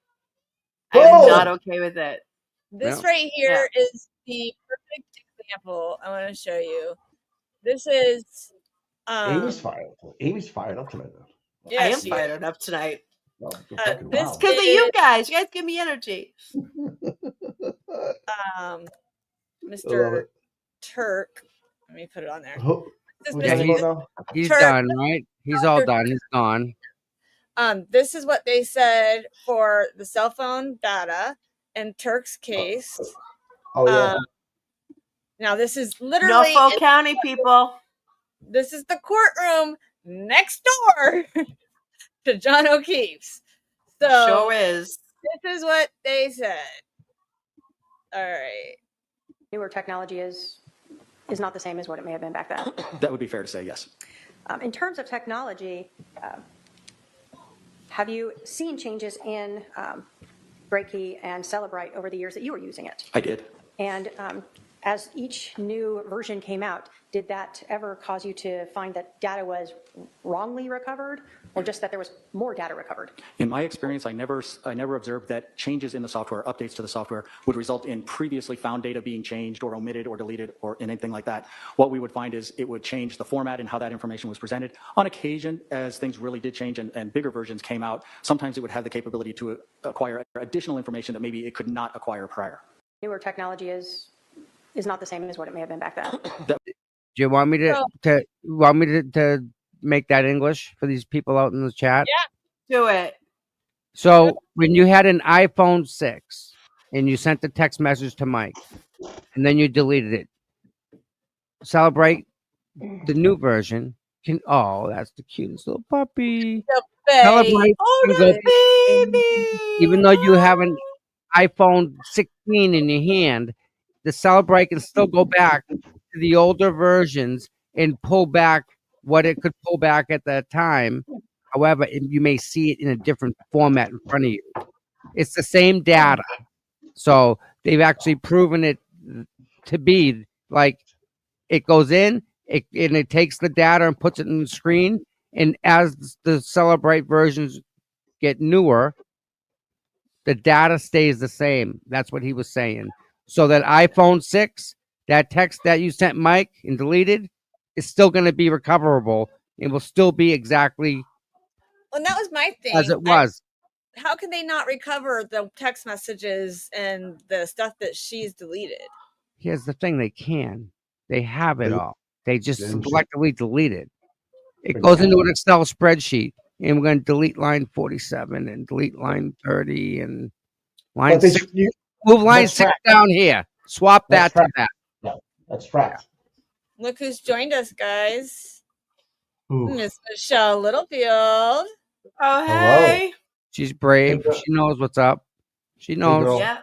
I am Boom! not okay with it. This Yeah. right here is the perfect example. I want to show you. This is. Amy's fired. Amy's fired up tonight. Yeah, I am she fired up tonight. Well, this wow. Because of you guys. You guys give me energy. I Mr. love it. Turk. Let me put it on there. Who, This is who's Yeah, talking Mr. about now? He's Turk. done, right? He's all done. He's gone. This is what they said for the cell phone data in Turk's case. Oh yeah. Now this is literally Norfolk County people. this is the courtroom next door to John O'Keefe's. So Sure is. this is what they said. All right. Newer technology is not the same as what it may have been back then. That would be fair to say, yes. In terms of technology, have you seen changes in Breaky and Celebrite over the years that you were using it? I did. And As each new version came out, did that ever cause you to find that data was wrongly recovered, or just that there was more data recovered? In my experience, I never observed that changes in the software, updates to the software, would result in previously found data being changed or omitted or deleted or anything like that. What we would find is it would change the format and how that information was presented. On occasion, as things really did change and bigger versions came out, sometimes it would have the capability to acquire additional information that maybe it could not acquire prior. Newer technology is not the same as what it may have been back then. Do you want me to make that English for these people out in the chat? Yeah. Do it. So when you had an iPhone 6 and you sent the text message to Mike and then you deleted it, Celebrate the new version can, oh, that's the cutest little puppy. The babe. Celebrate Oh, can go, the baby. even though you have an iPhone 16 in your hand, the Celebrate can still go back to the older versions and pull back what it could pull back at that time. However, you may see it in a different format in front of you. It's the same data. So they've actually proven it to be like it goes in, and it takes the data and puts it in the screen. And as the Celebrate versions get newer, the data stays the same. That's what he was saying. So that iPhone 6, that text that you sent Mike and deleted, is still going to be recoverable and will still be exactly Well, that was my thing. as it was. How can they not recover the text messages and the stuff that she's deleted? Here's the thing: they can. They have it They- all. They just Didn't she? selectively delete it. It goes into an Excel spreadsheet, and we're going to delete line 47 and delete line 30 and line But they, 6. you, Move line that's 6 fact. down here. Swap that That's to that. that's fact. Look who's joined us, guys. Ooh. Miss Michelle Littlefield. Oh, Hello. hey. She's brave. Hey, girl. She knows what's up. She knows. girl. Yeah.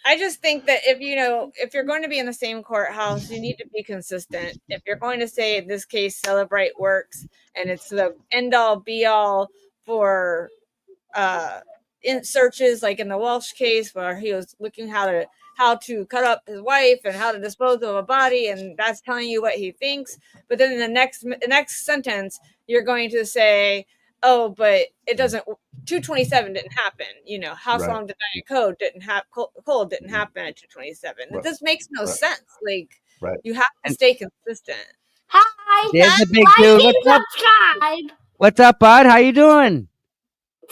I just think that if you're going to be in the same courthouse, you need to be consistent. If you're going to say in this case Celebrate works and it's the end all be all for in searches, like in the Walsh case where he was looking how to cut up his wife and how to dispose of a body, and that's telling you what he thinks. But then in the next sentence, you're going to say, oh, but it doesn't. 227 didn't happen. House Right. long denied code didn't have cold didn't happen at 227. Right. This makes no Right. sense. Like Right. you have to stay consistent. Hi, There's the big like dude. and What's up? subscribe What's up, bud? How you doing?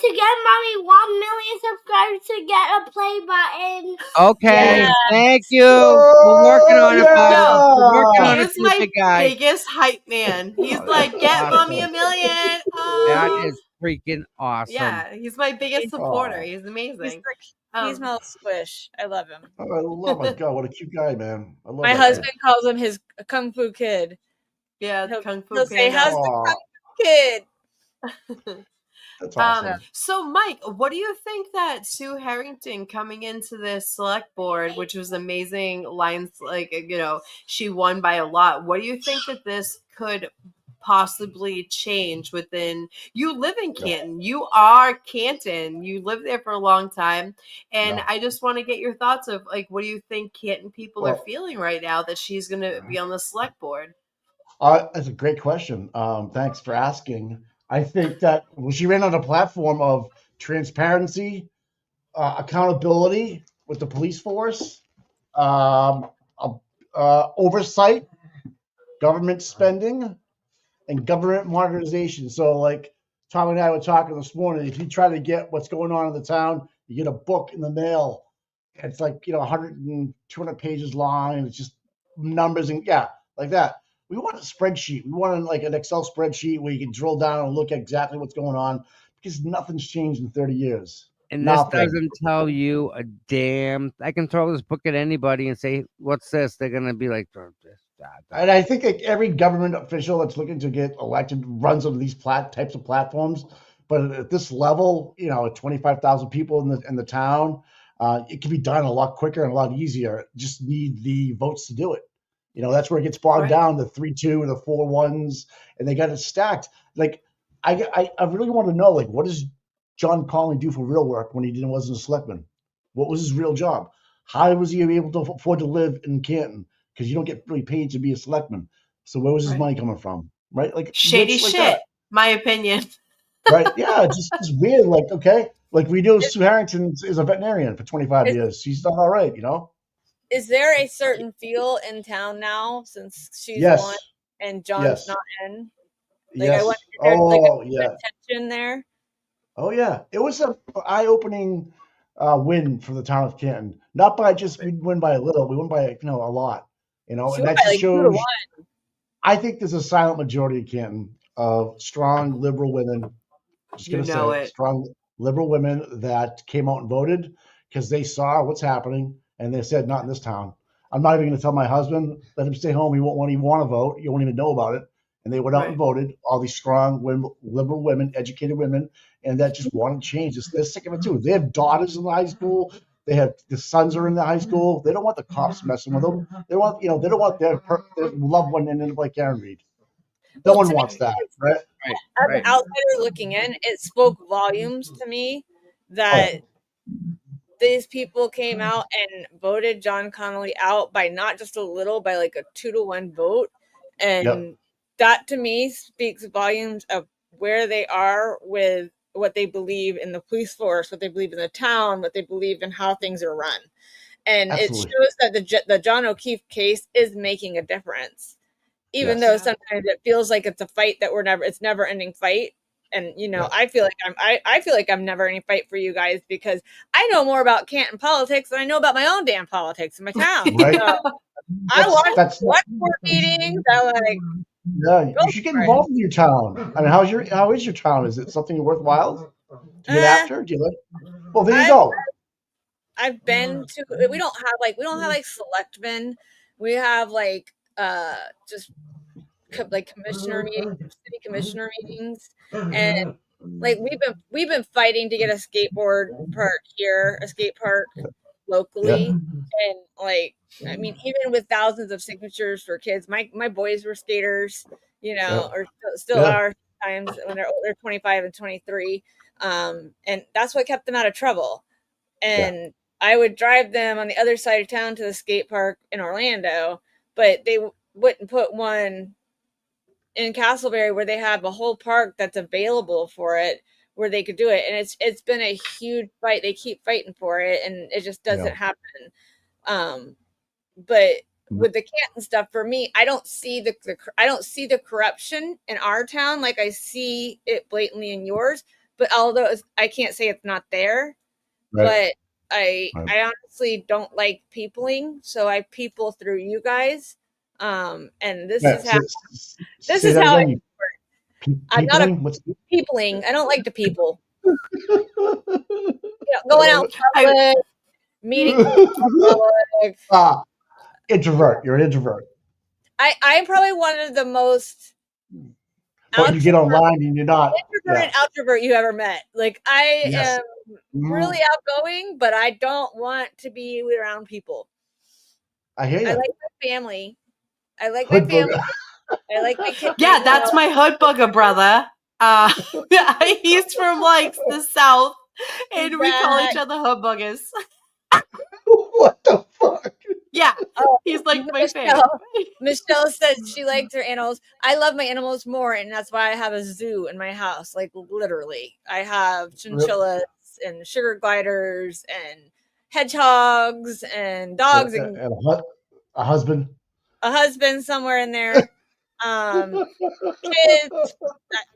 to get mommy 1 million subscribers to get a play button. Okay. Yeah. Thank you. We're working on it, bud. yeah. We're working on He it, is too, my big guy. biggest hype man. He's Oh, like, that's get awesome. mommy a million. That Oh. is freaking awesome. Yeah, he's my biggest supporter. Aw. He's He's amazing. he's my little squish. I love him. Oh my God, what a cute guy, man. I love My that husband calls him his kung fu kid. Yeah, He'll- Kung Fu He'll say, Panda. "How's the Aw. kung fu kid?" That's awesome. So, Mike, what do you think that Sue Harrington coming into this select board, which was amazing lines, like, she won by a lot. What do you think that this could possibly change within? You live in Canton. You are Canton. You lived there for a long time. And Yeah. I just want to get your thoughts of, like, what do you think Canton people are Well- feeling right now that she's going to be on the select board? That's a great question. Thanks for asking. I think that she ran on a platform of transparency, accountability with the police force, oversight, government spending, and government modernization. So, like Tom and I were talking this morning, if you try to get what's going on in the town, you get a book in the mail. It's like 100 and 200 pages long, and it's just numbers and like that. We want a spreadsheet. We want like an Excel spreadsheet where you can drill down and look at exactly what's going on, because nothing's changed in 30 years. And Nothing. this doesn't tell you a damn. I can throw this book at anybody and say, "What's this?" They're gonna be like, "Oh, this, that." And I think like every government official that's looking to get elected runs on these types of platforms. But at this level, 25,000 people in the town, it can be done a lot quicker and a lot easier. Just need the votes to do it. That's where it gets bogged Right. down, the 3-2 and the 4-1s, and they got it stacked. Like, I really want to know, like, what does John Conley do for real work when he wasn't a selectman? What was his real job? How was he able to afford to live in Canton? Because you don't get really paid to be a selectman. So where was his Right. money coming from? Right? Like Shady like shit, that. my opinion. Right? Yeah, just weird. Like, okay. Like we know Sue Harrington is a veterinarian for 25 years. She's done all right, you know? Is there a certain feel in town now since she's won Yes. and John's Yes. not in? Like Yes. is there like Oh, a yeah. tension there? Oh, yeah. It was an eye-opening win for the town of Canton. Not by just we win by a little. We win by a lot. You know, She and went that by just like 2-1. shows. I think there's a silent majority in Canton of strong liberal women. Just You gonna know say it. strong liberal women that came out and voted because they saw what's happening and they said, not in this town. I'm not even going to tell my husband, let him stay home. He won't even want to vote. You won't even know about it. And they went out and Right. voted. All these strong women, liberal women, educated women, and that just want to change. They're sick of it too. They have daughters in the high school. They have the sons are in the high school. They don't want the cops messing with them. They want, they don't want their loved one ending up like Karen Reed. No Well, one to me, wants that, right? as an outsider looking in, it spoke volumes to me that these people came out and voted John Connolly out by not just a little, by like a 2-1 vote. And that to me speaks volumes of where they are with what they believe in the police force, what they believe in the town, what they believe in how things are run. And Absolutely. it shows that the John O'Keefe case is making a difference. Even though sometimes it feels like it's a fight that it's never ending fight. And I feel like I'm never ending fight for you guys because I know more about Canton politics than I know about my own damn politics in my town. Right. So I watch court meetings. I like. Yeah, you should get involved in your town. I mean, how is your town? Is it something worthwhile to get after? Do you like? Well, there you go. I've been to. We don't have like selectmen. We have like just like commissioner meetings, city commissioner meetings, and like we've been fighting to get a skateboard park here, a skate park locally, and like I mean, even with thousands of signatures for kids, my boys were skaters, or still are times when they're 25 and 23, and that's what kept them out of trouble. And I would drive them on the other side of town to the skate park in Orlando, but they wouldn't put one in Castleberry where they have a whole park that's available for it where they could do it. And it's been a huge fight. They keep fighting for it and it just doesn't happen. But with the Canton stuff, for me, I don't see the corruption in our town like I see it blatantly in yours. But although I can't say it's not there, but I honestly don't like peopling, so I people through you guys. And this is how it works. I'm not a peopling. I don't like to people. Going out in public, meeting public. Introvert. You're an introvert. I'm probably one of the most. But you get online and you're not. Introvert and outrovert you ever met. Like I am really outgoing, but I don't want to be around people. I hear you. I like my family. I like my family. I like my kids. Yeah, that's my hood bugger brother. He's from like the south, and we call each other hood buggers. What the fuck? Yeah, he's like my favorite. Michelle says she likes her animals. I love my animals more, and that's why I have a zoo in my house. Like literally, I have chinchillas and sugar gliders and hedgehogs and dogs and a husband. A husband somewhere in there. Kids.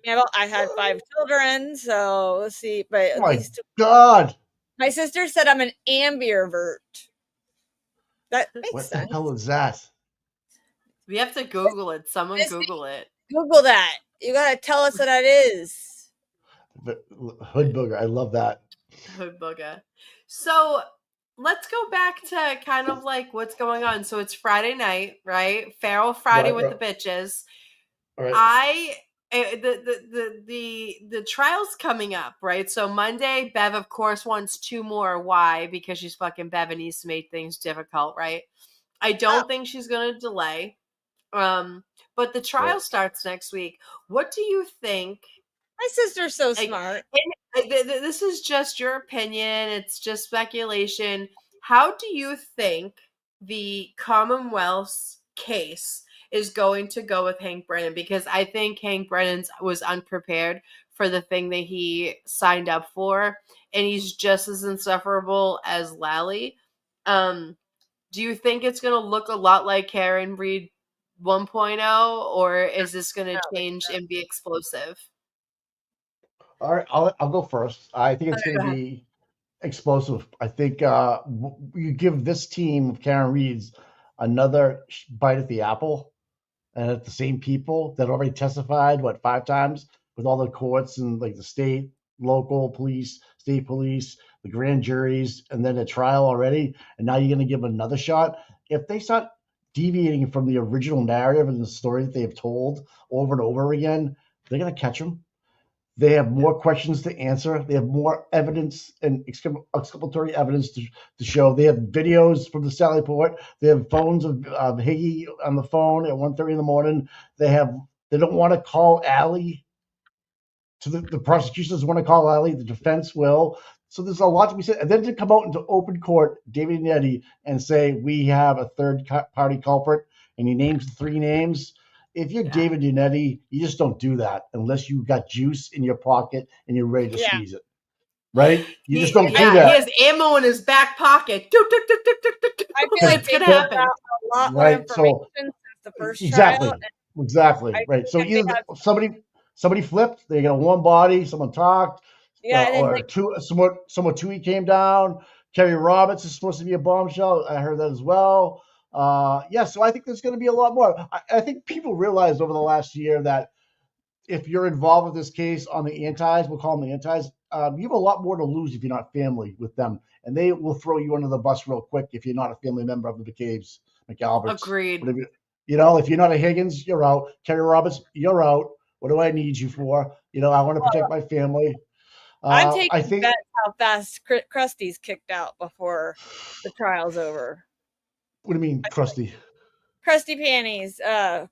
I had 5 children, so let's see. But oh my God, my sister said I'm an ambivert. That makes what sense. the hell is that? We have to Google it. Someone Google it. Google that. You gotta tell us what that is. Hood booger. I love that. Hood booger. So let's go back to kind of like what's going on. So it's Friday night, right? Feral Friday with the bitches. Right. The trial's coming up, right? So Monday, Bev, of course, wants 2 more. Why? Because she's fucking Bev and needs to make things difficult, right? I don't think she's going to delay. But the trial starts next week. What do you think? My sister's so smart. This is just your opinion. It's just speculation. How do you think the Commonwealth's case is going to go with Hank Brennan? Because I think Hank Brennan was unprepared for the thing that he signed up for, and he's just as insufferable as Lally. Do you think it's going to look a lot like Karen Reed 1.0, or is this going to change and be explosive? All right, I'll go first. I think it's going to be explosive. I think you give this team of Karen Reeds another bite at the apple, and at the same people that already testified 5 times with all the courts and like the state, local police, state police, the grand juries, and then a trial already. And now you're going to give them another shot. If they start deviating from the original narrative and the story that they've told over and over again, they're going to catch them. They have more questions to answer. They have more evidence and exculpatory evidence to show. They have videos from the Sally Port. They have phones of Higgy on the phone at 1:30 in the morning. They don't want to call Allie. The prosecution doesn't want to call Allie. The defense will. So there's a lot to be said. And then to come out into open court, David Netti, and say we have a third party culprit, and he names 3 names. If you're David Unetti, you just don't do that unless you got juice in your pocket and you're ready to squeeze it. Right? You just don't do that. He has ammo in his back pocket. I feel like it's going to happen. A lot more information since the first trial. Exactly. Right. So either somebody flipped, they got a warm body, someone talked, or someone Tui came down. Kerry Roberts is supposed to be a bombshell. I heard that as well. So I think there's going to be a lot more. I think people realized over the last year that if you're involved with this case on the antis, we'll call them the antis, you have a lot more to lose if you're not family with them. And they will throw you under the bus real quick if you're not a family member of the McCabe's, McAlberts. Agreed. If you're not a Higgins, you're out. Kerry Roberts, you're out. What do I need you for? I want to protect my family. I'm taking bets how fast Krusty's kicked out before the trial's over. What do you mean, Krusty? Krusty Panties.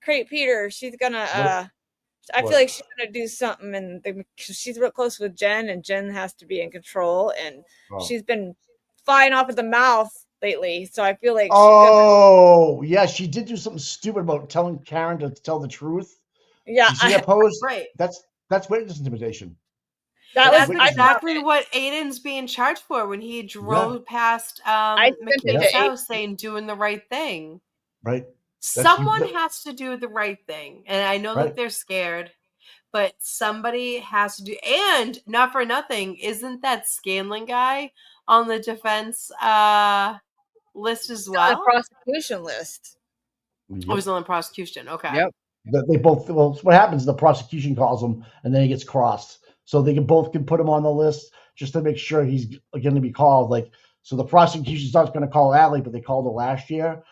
Crate Peter. She's gonna. I feel like she's gonna do something, and she's real close with Jen, and Jen has to be in control, and she's been flying off at the mouth lately. So I feel like. She did do something stupid about telling Karen to tell the truth. Yeah, she opposed. Right. That's witness intimidation. That's exactly what Aiden's being charged for when he drove past McCabe's house saying doing the right thing. Right. Someone has to do the right thing. And I know that they're scared, but somebody has to do. And not for nothing, isn't that Scanlon guy on the defense list as well? On the prosecution list. Yep. Oh, he's on the prosecution. Okay. Yep. They both. Well, what happens? The prosecution calls him, and then he gets crossed. So they can put him on the list just to make sure he's going to be called. So the prosecution's not going to call Allie, but they called her last year.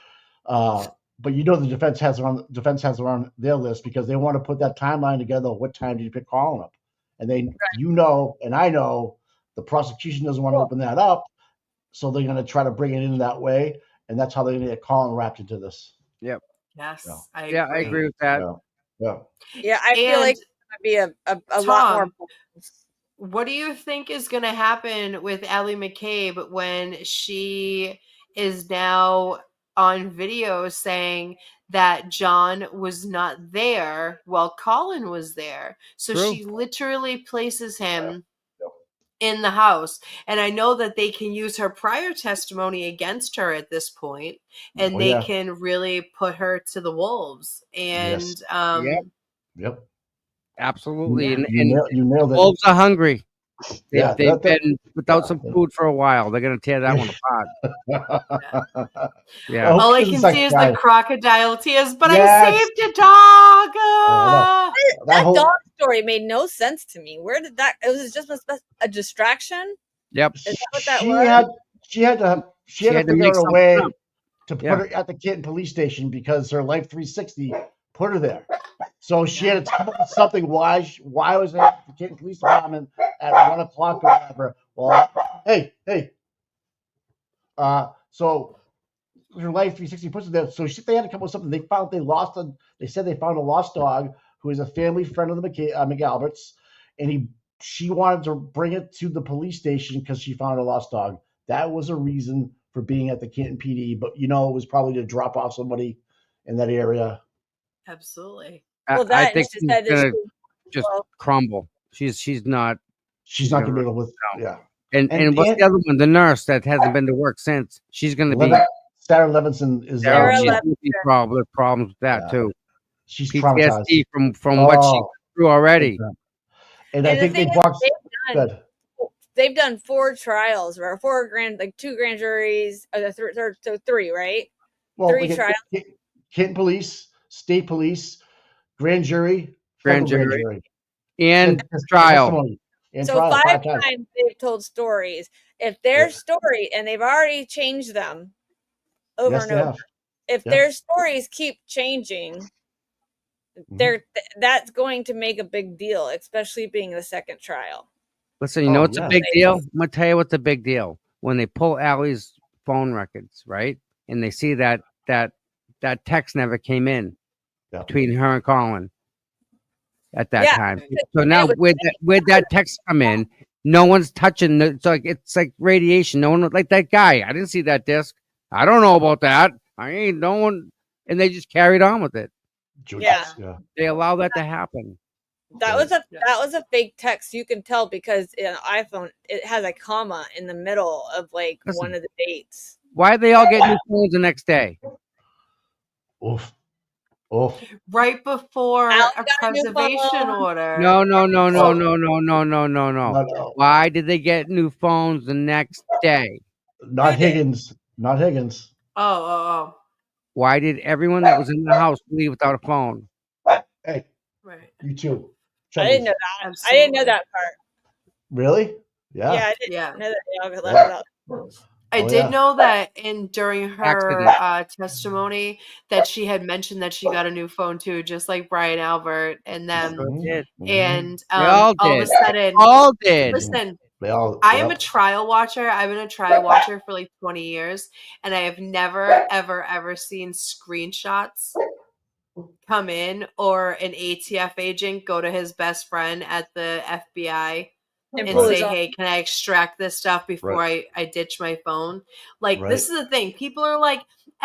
But the defense has her on their list because they want to put that timeline together. What time did you pick calling up? And then and I know the prosecution doesn't want to open that up, so they're going to try to bring it in that way, and that's how they're going to get Colin wrapped into this. Yep. Yes. I agree with that. Yeah, I feel like it's going to be a lot more. What do you think is going to happen with Allie McCabe when she is now on video saying that John was not there while Colin was there? So she literally places him in the house. And I know that they can use her prior testimony against her at this point, and they can really put her to the wolves. And Yep. Absolutely. And you nailed it. Wolves are hungry. They've been without some food for a while. They're going to tear that one apart. Yeah. All I can see is the crocodile tears, but I saved a dog. That dog story made no sense to me. Where did that? It was just a distraction. Yep. Is that what that was? She had to figure out a way to put her at the Canton police station because her Life 360 put her there. So she had to come up with something. Why was it at the Canton Police Department at 1 o'clock or whatever? Well, hey. So her Life 360 puts her there. So they had to come up with something. They said they found a lost dog who is a family friend of the McAlberts, and she wanted to bring it to the police station because she found a lost dog. That was a reason for being at the Canton PD, but it was probably to drop off somebody in that area. Absolutely. Well, I that think she she's said that gonna she, just well, crumble. She's not. She's not gonna be able to. No. Yeah. And what's the other one? The nurse that hasn't been to work since. She's going to be. Sarah Levinson is. Sarah She's Levinson. going to be problems with that too. She's PTSD traumatized from what she went through already. And I think they boxed. They've done 4 trials, or 4 2 grand juries, so 3, right? Well, 3 trials. Canton Police, State Police, grand jury, Grand federal jury. And trial. And so trial, 5 times they've told stories. If their story, and they've already changed them over and over. If their stories keep changing, that's going to make a big deal, especially being the second trial. Listen, you know what's a big deal? I'm going to tell you what's a big deal. When they pull Allie's phone records, right? And they see that text never came in between her and Colin at that time. So now with that text come in, no one's touching it's like radiation. No one, like that guy. I didn't see that disc. I don't know about that. No one, and they just carried on with it. Yeah. They allow that to happen. That was a fake text. You can tell because in an iPhone it has a comma in the middle of one of the dates. Why they all get new phones the next day? Oof. Right before a preservation order. No. Why did they get new phones the next day? Not Higgins. Oh. Why did everyone that was in the house leave without a phone? Hey, you too. I didn't know that. Absolutely. I didn't know that part. Really? Yeah. Yeah, I didn't know that they all got left out. I did know that during her testimony that she had mentioned that she got a new phone too, just like Brian Albert and them. And all of a sudden, all did. Listen, I am a trial watcher. I've been a trial watcher for 20 years, and I have never, ever seen screenshots come in or an ATF agent go to his best friend at the FBI and say, hey, can I extract this stuff before I ditch my phone? This is the thing. People are like,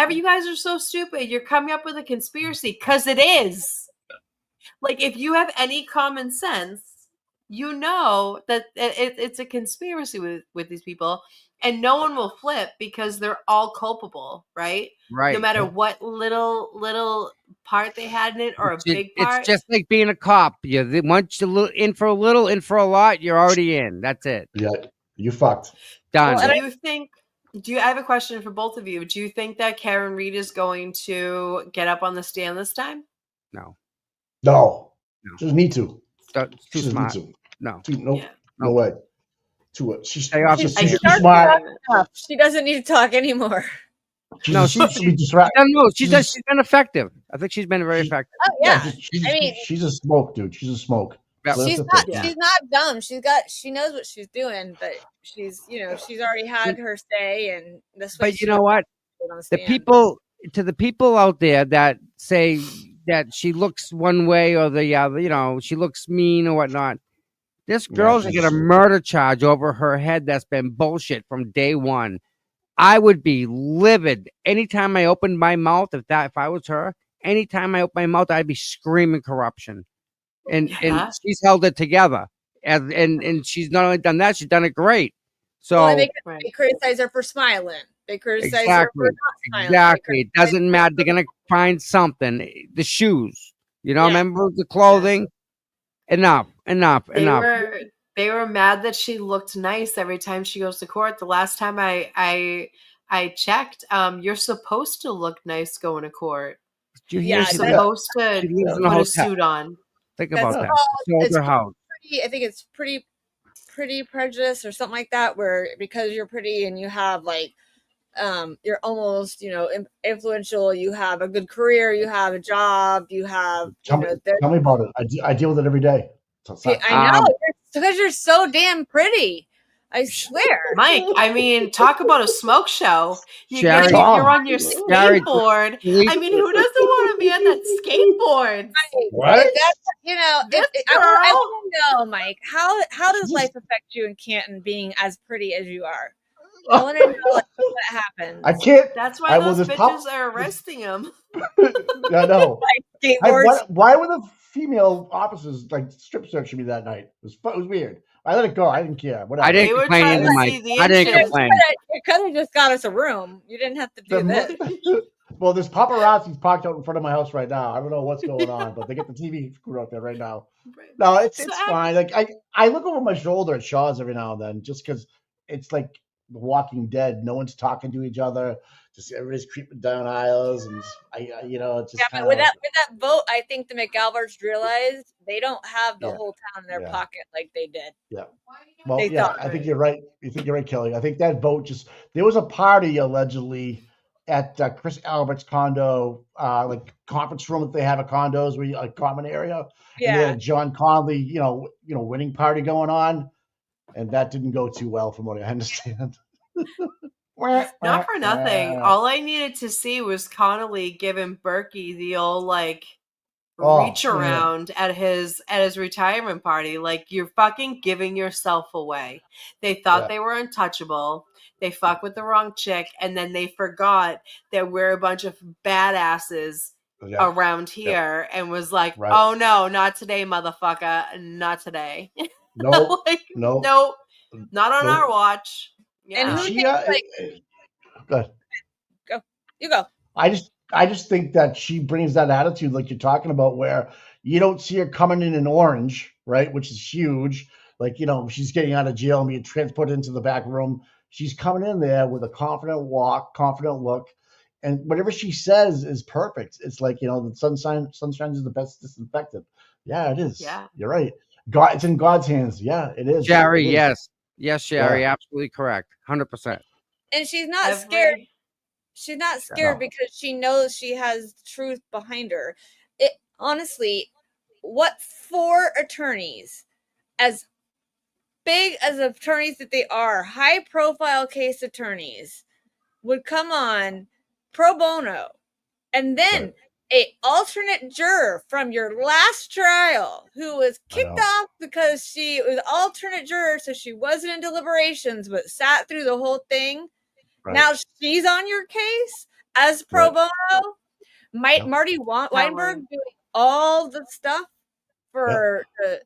you guys are so stupid. You're coming up with a conspiracy, because it is. If you have any common sense, you know that it's a conspiracy with these people, and no one will flip because they're all culpable, right? Right. No matter what little part they had in it or a big part. It's just like being a cop. Once you're in for a little, in for a lot, you're already in. That's it. Yeah, you fucked. Done. Well, I have a question for both of you. Do you think that Karen Reed is going to get up on the stand this time? No. She doesn't need to. Too smart. No way. She's too smart. She doesn't need to talk anymore. She's been effective. I think she's been very effective. Oh yeah. She's a smoke, dude. She's a smoke. Yeah. She's not dumb. She knows what she's doing, but she's already had her say, and this. But you know what? The people out there that say that she looks one way or the other, she looks mean or whatnot. This girl's gonna get a murder charge over her head that's been bullshit from day one. I would be livid anytime I opened my mouth. If I was her, anytime I opened my mouth, I'd be screaming corruption. And she's held it together. And she's not only done that, she's done it great. So they criticize her for smiling. They criticize her for not smiling. Exactly. It doesn't matter. They're gonna find something. The shoes. Remember the clothing? Enough. They were mad that she looked nice every time she goes to court. The last time I checked, you're supposed to look nice going to court. You're supposed to put a suit on. Think about that. I think it's pretty prejudice or something like that, where because you're pretty and you have you're almost influential, you have a good career, you have a job, you have tell me about it. I deal with it every day. I know, because you're so damn pretty. I swear. Mike, talk about a smoke show. You're on your skateboard. Who doesn't want to be on that skateboard? What? I want to know, Mike, how does life affect you in Canton being as pretty as you are? I want to know like, what happened. I can't. That's why those this bitches are arresting him. I know. Skateboards. Why were the female officers like strip searching me that night? It was weird. I let it go. I didn't care. Whatever. I They didn't were complain trying either, to Mike. see the I didn't entrance. complain. You could have just got us a room. You didn't have to do this. Well, there's paparazzi's parked out in front of my house right now. I don't know what's going on, but they get the TV crew out there right now. No, it's fine. Like I look over my shoulder at Shaw's every now and then, just because it's like The Walking Dead. No one's talking to each other. Just everybody's creeping down aisles, and it's just but with that vote, I think the McAlvarts realized they don't have the whole town in their pocket like they did. Yeah. Well, I think you're right. You think you're right, Kelly. I think that vote there was a party allegedly at Chris Albert's condo, like conference room that they have at condos, where a common area. Yeah. And they had a John Conley, winning party going on, and that didn't go too well, from what I understand. Not for nothing. All I needed to see was Connolly giving Berkey the old reach around at his retirement party. Like, you're fucking giving yourself away. They thought they were untouchable. They fuck with the wrong chick, and then they forgot that we're a bunch of badasses around here, and was like, oh no, not today, motherfucker, not today. Nope. Nope. Not on our watch. Yeah. And who go ahead. Go. You go. I just think that she brings that attitude like you're talking about, where you don't see her coming in orange, right? Which is huge. Like, she's getting out of jail and being transported into the back room. She's coming in there with a confident walk, confident look, and whatever she says is perfect. It's like, the sunshine is the best disinfectant. Yeah, it is. Yeah, you're right. It's in God's hands. Yeah, it is. Sherry, yes, Sherry, absolutely correct, 100%. And she's not scared. She's not scared because she knows she has truth behind her. Honestly, what 4 attorneys, as big as attorneys that they are, high-profile case attorneys, would come on pro bono, and then a alternate juror from your last trial who was kicked off because she was alternate juror, so she wasn't in deliberations but sat through the whole thing. Now she's on your case as pro bono. Marty Weinberg doing all the stuff for the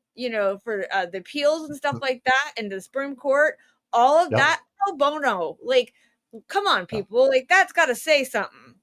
appeals and stuff like that, and the Supreme Court, all of that pro bono. Like, come on, people! Like, that's got to say something.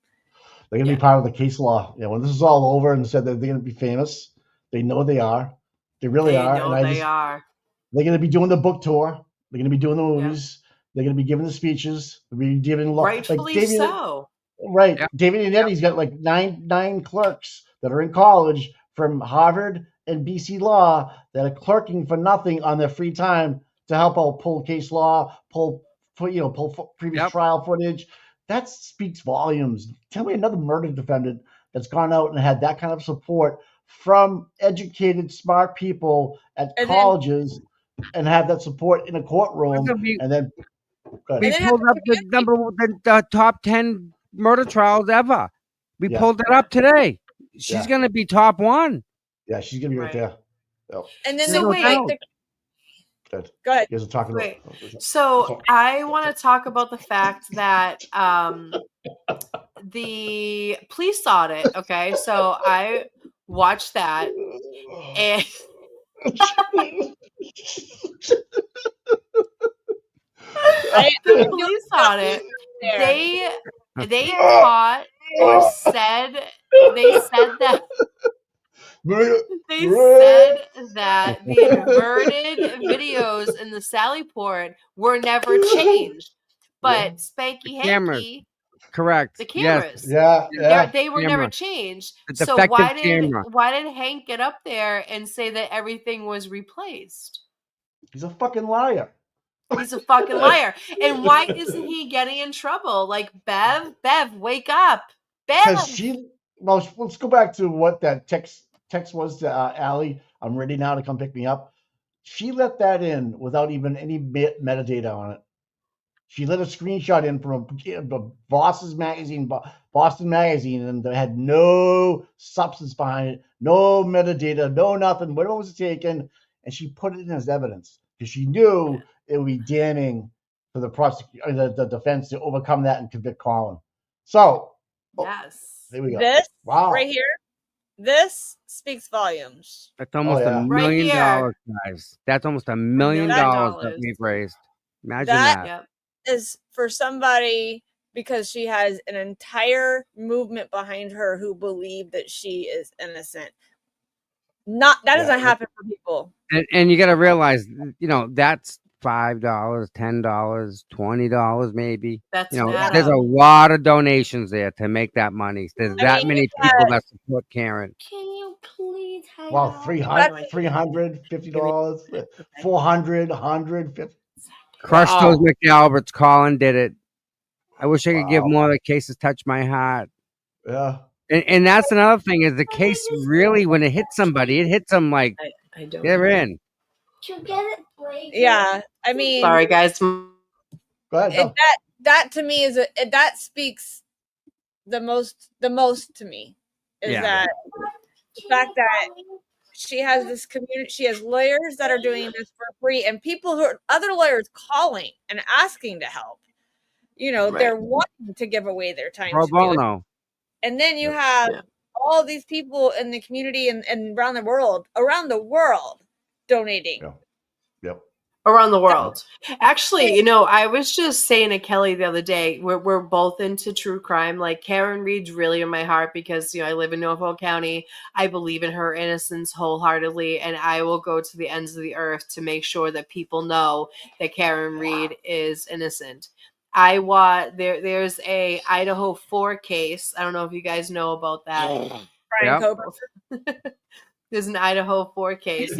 They're gonna be part of the case law. When this is all over and said that they're gonna be famous, they know they are. They really are. They're gonna be doing the book tour. They're gonna be doing the movies. They're going to be giving the speeches. They're going to be giving rightfully so. Right. Yep. David Iannetti's got like nine clerks that are in college from Harvard and BC Law that are clerking for nothing on their free time to help out pull case law, pull previous trial footage. That speaks volumes. Tell me another murder defendant that's gone out and had that kind of support from educated, smart people at colleges and have that support in a courtroom, and then. We pulled up the top 10 murder trials ever. We pulled it up today. She's going to be top 1. Yeah, she's going to be right there. Yep. And then Go ahead. You guys are talking about. So I want to talk about the fact that the police audit. Okay, so I watched that, and the police audit, they caught or said that the inverted videos in the Sally Port were never changed, but Spanky Hanky, correct, the cameras, they were never changed. So why did Hank get up there and say that everything was replaced? He's a fucking liar. He's a fucking liar. And why isn't he getting in trouble? Like, Bev, wake up. Bev. Let's go back to what that text was to Allie. I'm ready now to come pick me up. She let that in without even any metadata on it. She let a screenshot in from Boston Magazine, and they had no substance behind it, no metadata, no nothing. When was it taken? And she put it in as evidence because she knew it would be damning for the defense to overcome that and convict Colin. So, Yes. there we go. This Wow. right here, this speaks volumes. That's almost yeah. $1 Right million, here. guys. That's almost $1 million million that we've raised. Imagine That- that. Yep. Is for somebody because she has an entire movement behind her who believe that she is innocent. That doesn't happen for people. And you got to realize, that's $5, $10, $20 maybe. That's There's a lot of donations there to make that money. There's that many people that support Karen. Can you please hang Well, out? $350, $400, $150. Crush Wow. those McAlberts. Colin did it. I wish I could give Wow. more of the cases touch my heart. Yeah. And that's another thing is the case really, when it hits somebody, it hits them like I don't. they're in. To get it break. Yeah, I mean, Sorry, guys. Go ahead. Go. that to me is that speaks the most to me is Yeah. that the fact that she has this community, she has lawyers that are doing this for free, and people who are other lawyers calling and asking to help. They're wanting to give away their time Pro to do it. bono. And then you have all these people in the community and around the world donating. Yep. Around the world. Actually, I was just saying to Kelly the other day, we're both into true crime. Like Karen Reed's really in my heart because, I live in Norfolk County. I believe in her innocence wholeheartedly, and I will go to the ends of the earth to make sure that people know that Karen Reed is innocent. There's a Idaho 4 case. I don't know if you guys know about that. Brian Cobra. There's an Idaho 4 case. 5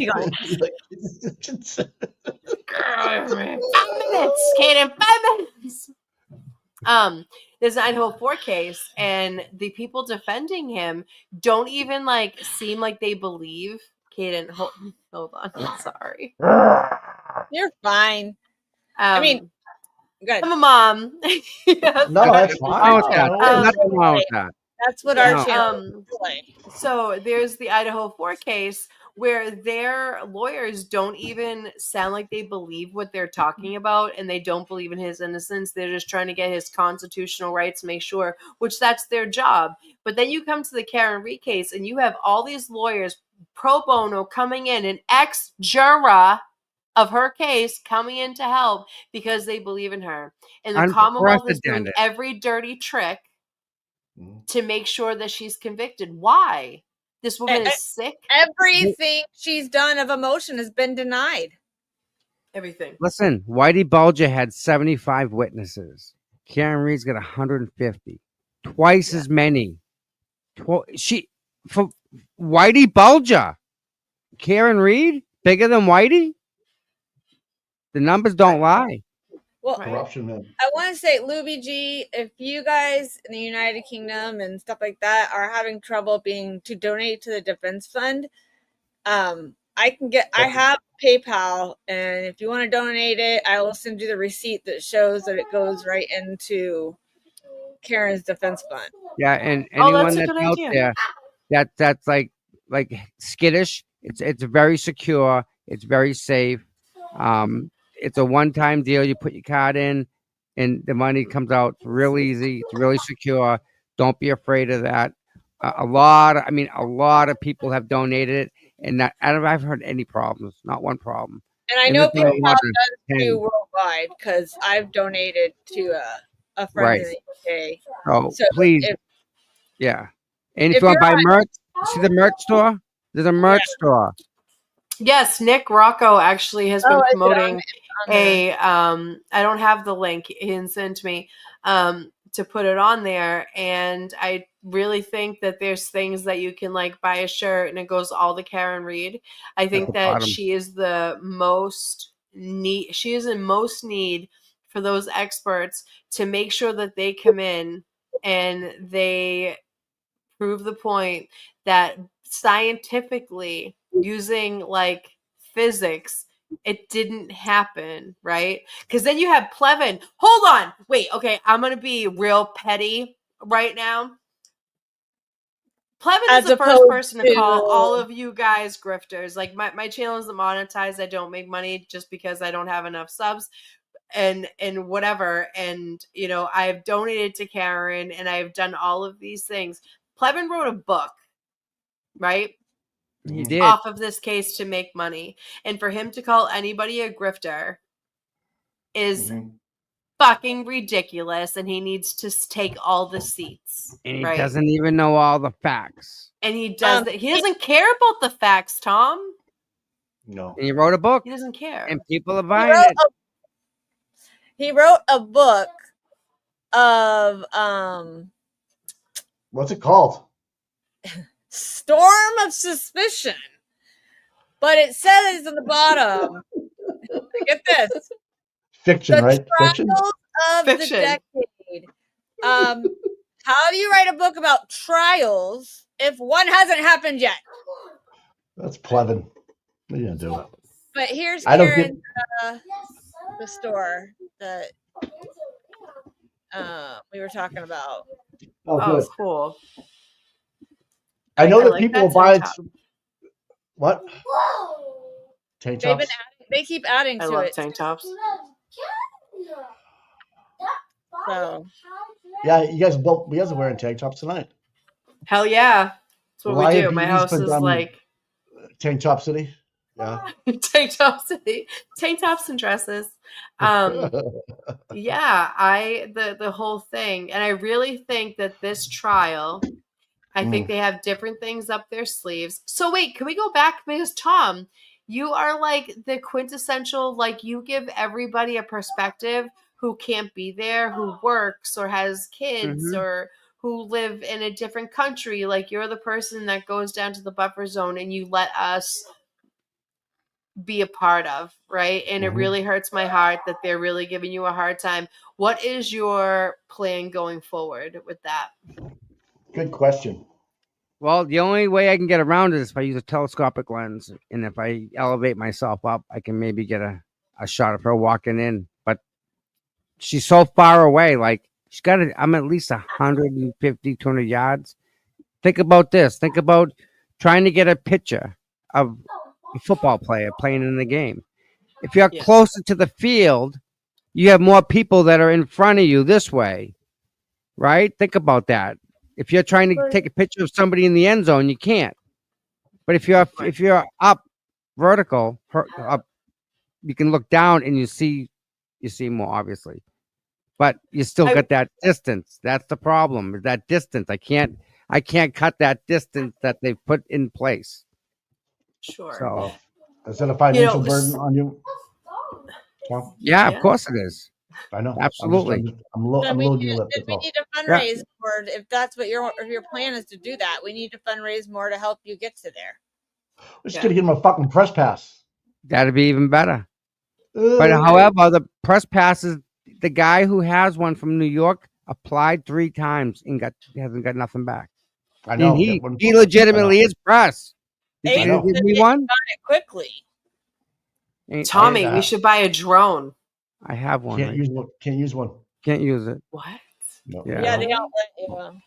minutes, Kaden, 5 minutes. There's an Idaho 4 case, and the people defending him don't even seem like they believe. Kaden, hold on. Sorry. You're fine. I mean, good. I'm a mom. No, that's fine. Nothing wrong with that. That's what our channel is like. So there's the Idaho 4 case where their lawyers don't even sound like they believe what they're talking about, and they don't believe in his innocence. They're just trying to get his constitutional rights, make sure, which that's their job. But then you come to the Karen Reed case, and you have all these lawyers pro bono coming in, an ex-juror of her case coming in to help because they believe in her. And the Commonwealth is doing every dirty trick to make sure that she's convicted. Why? This woman is sick. Everything she's done of emotion has been denied. Everything. Listen, Whitey Bulger had 75 witnesses. Karen Reed's got 150. Twice as many. For Whitey Bulger. Karen Reed? Bigger than Whitey? The numbers don't lie. Well, corruption, man. I want to say, Luby G, if you guys in the United Kingdom and stuff like that are having trouble to donate to the defense fund, I have PayPal, and if you want to donate it, I will send you the receipt that shows that it goes right into Karen's defense fund. Yeah, and anyone that's out there that's like skittish, it's very secure, it's very safe. It's a one-time deal. You put your card in, and the money comes out. It's real easy. It's really secure. Don't be afraid of that. A lot of people have donated it, and I've heard any problems. Not one problem. And I know PayPal does too worldwide because I've donated to a friend in the UK. So please, yeah. And if you want to buy merch, see the merch store. There's a merch store. Yes, Nick Rocco actually has been promoting I don't have the link. He didn't send to me to put it on there, and I really think that there's things that you can buy a shirt and it goes all to Karen Reed. I think that she is the most need. She is in most need for those experts to make sure that they come in and they prove the point that scientifically, using physics, it didn't happen, right? Because then you have Plevin. Hold on. Wait, okay, I'm going to be real petty right now. Plevin is the first person to call all of you guys grifters. My channel isn't monetized. I don't make money just because I don't have enough subs. and whatever. And, you know, I've donated to Karen and I've done all of these things. Plevin wrote a book, right? He did. Off of this case to make money. And for him to call anybody a grifter is fucking ridiculous. And he needs to take all the seats. And he right? doesn't even know all the facts. And he does he doesn't care about the facts, Tom. No. And he wrote a book. He doesn't care. And people are buying it. He wrote a book of What's it called? Storm of Suspicion. But it says on the bottom, get this. Fiction, right? Fiction? Trials of Fiction. the decade. How do you write a book about trials if one hasn't happened yet? That's Plevin. What are you gonna do? But here's I don't Karen's, the store that we were talking about. Oh, Oh, good. it's cool. I know I that like people that will buy it. tank top. What? Tank tops? They keep adding I to love it. tank tops. So Yeah, you guys are wearing tank tops tonight. Hell yeah. That's what Well, we do. IMBE's My house been is done- like Tank top city. Yeah. tank tops and dresses. Yeah, the whole thing. And I really think that this trial, I think they have different things up their sleeves. So wait, can we go back? Because Tom, you are like the quintessential, like you give everybody a perspective who can't be there, who works or has kids or who live in a different country. Like you're the person that goes down to the buffer zone and you let us be a part of, right? And it really hurts my heart that they're really giving you a hard time. What is your plan going forward with that? Good question. Well, the only way I can get around it is if I use a telescopic lens. And if I elevate myself up, I can maybe get a shot of her walking in. But she's so far away. Like, I'm at least 150, 200 yards. Think about this. Think about trying to get a picture of a football player playing in the game. If you're closer to the field, you have more people that are in front of you this way, right? Think about that. If you're trying to take a picture of somebody in the end zone, you can't. But if you're up vertical, up, you can look down and you see more, obviously. But you still got that distance. That's the problem. Is that distance. I can't cut that distance that they've put in place. Sure. So is that a financial burden on you? Tom? Yeah, of course it is. I know. Absolutely. I'm loading your lip. We need to fundraise more. If that's what your plan is to do that, we need to fundraise more to help you get to there. We're just gonna get him a fucking press pass. That'd be even better. But however, the press passes, the guy who has one from New York applied 3 times and hasn't got nothing back. I know. And he legitimately is press. Did you give me one? Quickly. Tommy, we should buy a drone. I have one. Can't use one. Can't use one. Can't use it. What? No. Yeah, they don't let you.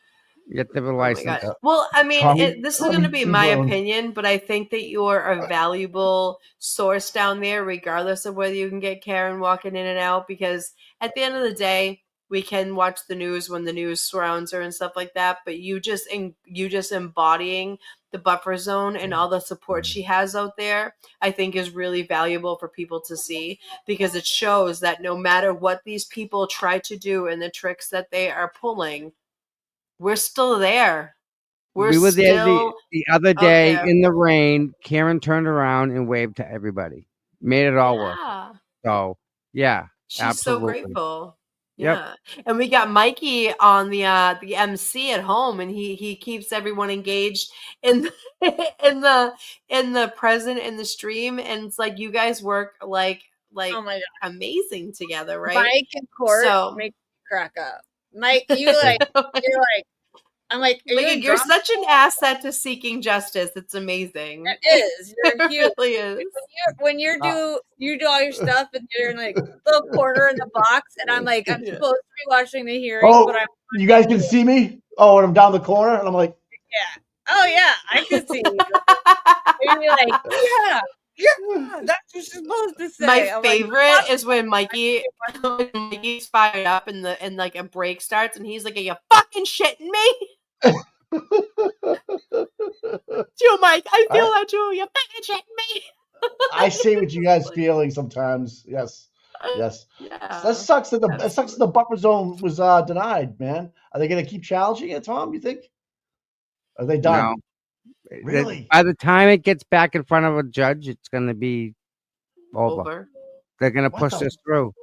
You get the license. Well, I mean, Tommy- this is going to be my Tommy, opinion, but I think that you're a valuable source down there, regardless of whether you can get Karen walking in and out. Because at the end of the day, we can watch the news when the news surrounds her and stuff like that. But you just embodying the buffer zone and all the support she has out there, I think is really valuable for people to see, because it shows that no matter what these people try to do and the tricks that they are pulling, we're still there. We were there the other day in the rain. Karen turned around and waved to everybody. Made it all work. So, yeah, she's absolutely. so grateful. Yep. Yeah. And we got Mikey on the MC at home, and he keeps everyone engaged in the present in the stream, and it's like you guys work like oh my God, amazing together, right? Mike and Court make me crack up. Mike, you're like I'm like, you're such an asset to seeking justice. It's amazing. It is. You're huge. It really is. When you do all your stuff and you're in like little corner in the box, and I'm like, I'm supposed to be watching the hearing, but you guys can see me? Oh, and I'm down the corner, and I'm like, yeah. Oh yeah, I can see you. And you're like, Yeah, that's what you're supposed to say. My I'm favorite is when Mikey's fired up and like a break starts and he's like, "Are you fucking shitting me?" Too, Mike. I feel that too. You fucking shitting me. I see what you guys feeling sometimes. Yes. Yes. Yeah. That sucks that the buffer zone was denied, man. Are they gonna keep challenging it, Tom, you think? Are they done? No. Really? By the time it gets back in front of a judge, it's gonna be over. They're gonna push this through.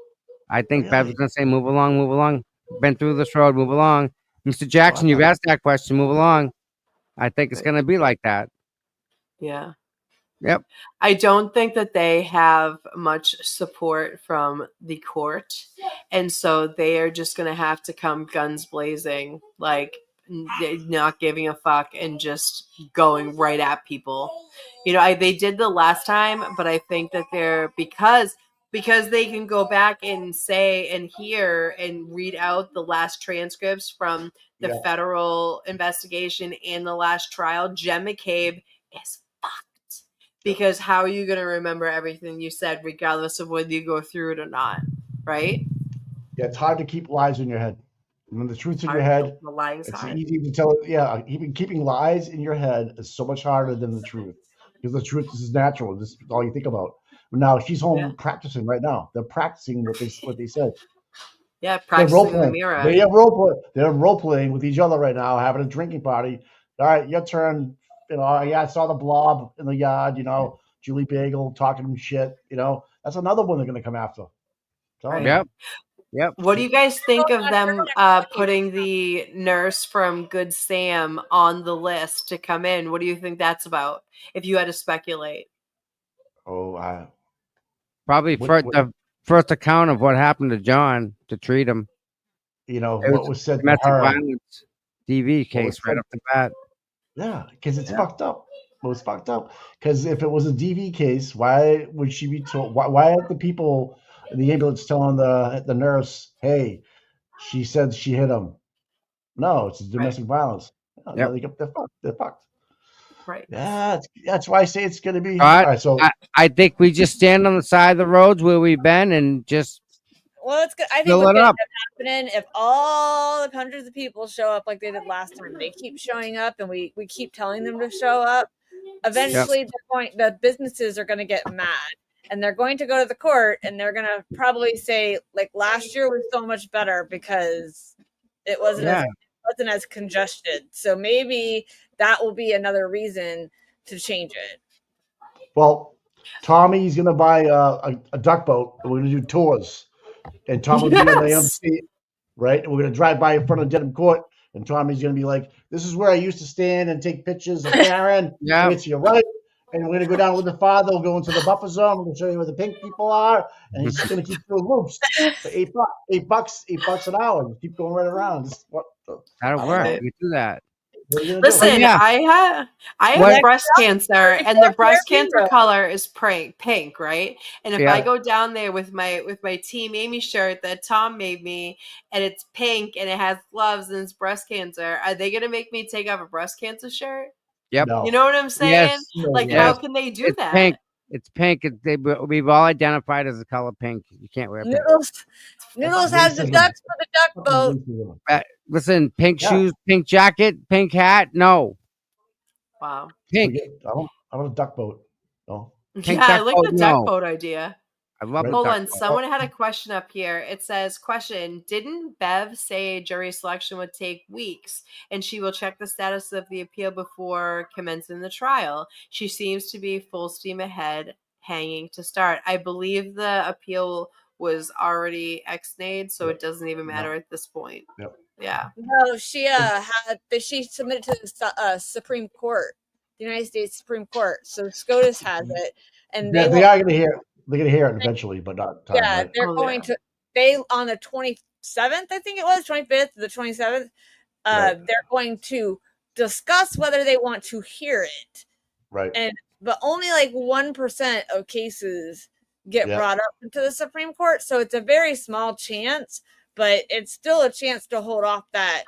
I think Bev's gonna say, move along, move along. Been through this road, move along. Mr. Jackson, you've asked that question, move along. I think it's gonna be like that. Yeah. Yep. I don't think that they have much support from the court. And so they are just going to have to come guns blazing, like not giving a fuck and just going right at people. You know, they did the last time, but I think that they're because they can go back and say and hear and read out the last transcripts from the federal investigation and the last trial. Jen McCabe is fucked. Because how are you going to remember everything you said, regardless of whether you go through it or not, right? Yeah, it's hard to keep lies in your head. When the truth's in your head, it's easy to tell. Yeah, even keeping lies in your head is so much harder than the truth, because the truth is natural. This is all you think about. Now she's home practicing right now. They're practicing what they said. Yeah, practicing in the mirror. They're role playing with each other right now, having a drinking party. All right, your turn. You know, I saw the blob in the yard. You know, Julie Bagel talking shit. You know, that's another one they're going to come after. Yep. Yep. What do you guys think of them putting the nurse from Good Sam on the list to come in? What do you think that's about? If you had to speculate. Probably the first account of what happened to John to treat him. You know, what was said to domestic her. violence DV case right off the bat. Yeah, because it's fucked up. It was fucked up. Because if it was a DV case, why would she be told? Why are the people in the ambulance telling the nurse, "Hey, she said she hit him"? No, it's domestic violence. No, they're fucked. They're fucked. Right. Yeah, that's why I say it's going to be. But all right, so I think we just stand on the side of the roads where we've been and just it's good. I think what's going to end up happening if all the hundreds of people show up like they did last time. They keep showing up, and we keep telling them to show up. Eventually, the businesses are going to get mad, and they're going to go to the court, and they're going to probably say, like, last year was so much better because it wasn't as congested. So maybe that will be another reason to change it. Well, Tommy's going to buy a duck boat, and we're going to do tours. And Tom will be on the MC, right? And we're going to drive by in front of Dedham Court, and Tommy's going to be like, "This is where I used to stand and take pictures of Karen. Yeah. It's your right." And we're going to go down with the father. We'll go into the buffer zone. We're going to show you where the pink people are. And he's just going to keep doing loops for $8 an hour. Just keep going right around. That'll work. We do that. Listen, I have breast cancer, and the breast cancer color is pink, right? And if I go down there with my Team Amy shirt that Tom made me, and it's pink and it has gloves and it's breast cancer, are they gonna make me take off a breast cancer shirt? Yep. No. You know what I'm saying? Yes. How can they do that? Pink. It's pink. We've all identified as the color pink. You can't wear pink. Noodles has the ducks for the duck boat. Listen, pink shoes, pink jacket, pink hat. No. Wow. Pink. I want a duck boat. No. Pink I like the duck boat idea. I love Hold on. Someone had a question up here. It says, question, didn't Bev say jury selection would take weeks and she will check the status of the appeal before commencing the trial? She seems to be full steam ahead, hanging to start. I believe the appeal was already ex-nayed, so it doesn't even matter at this point. Yep. Yeah. No, she submitted to the Supreme Court, the United States Supreme Court. So SCOTUS has it, and they are going to hear. They're going to hear it eventually, but not time. Yeah, right? they're going to. They on the 27th, I think it was 25th, the 27th. They're going to discuss whether they want to hear it. Right. But only like 1% of cases get brought up into the Supreme Court, so it's a very small chance, but it's still a chance to hold off the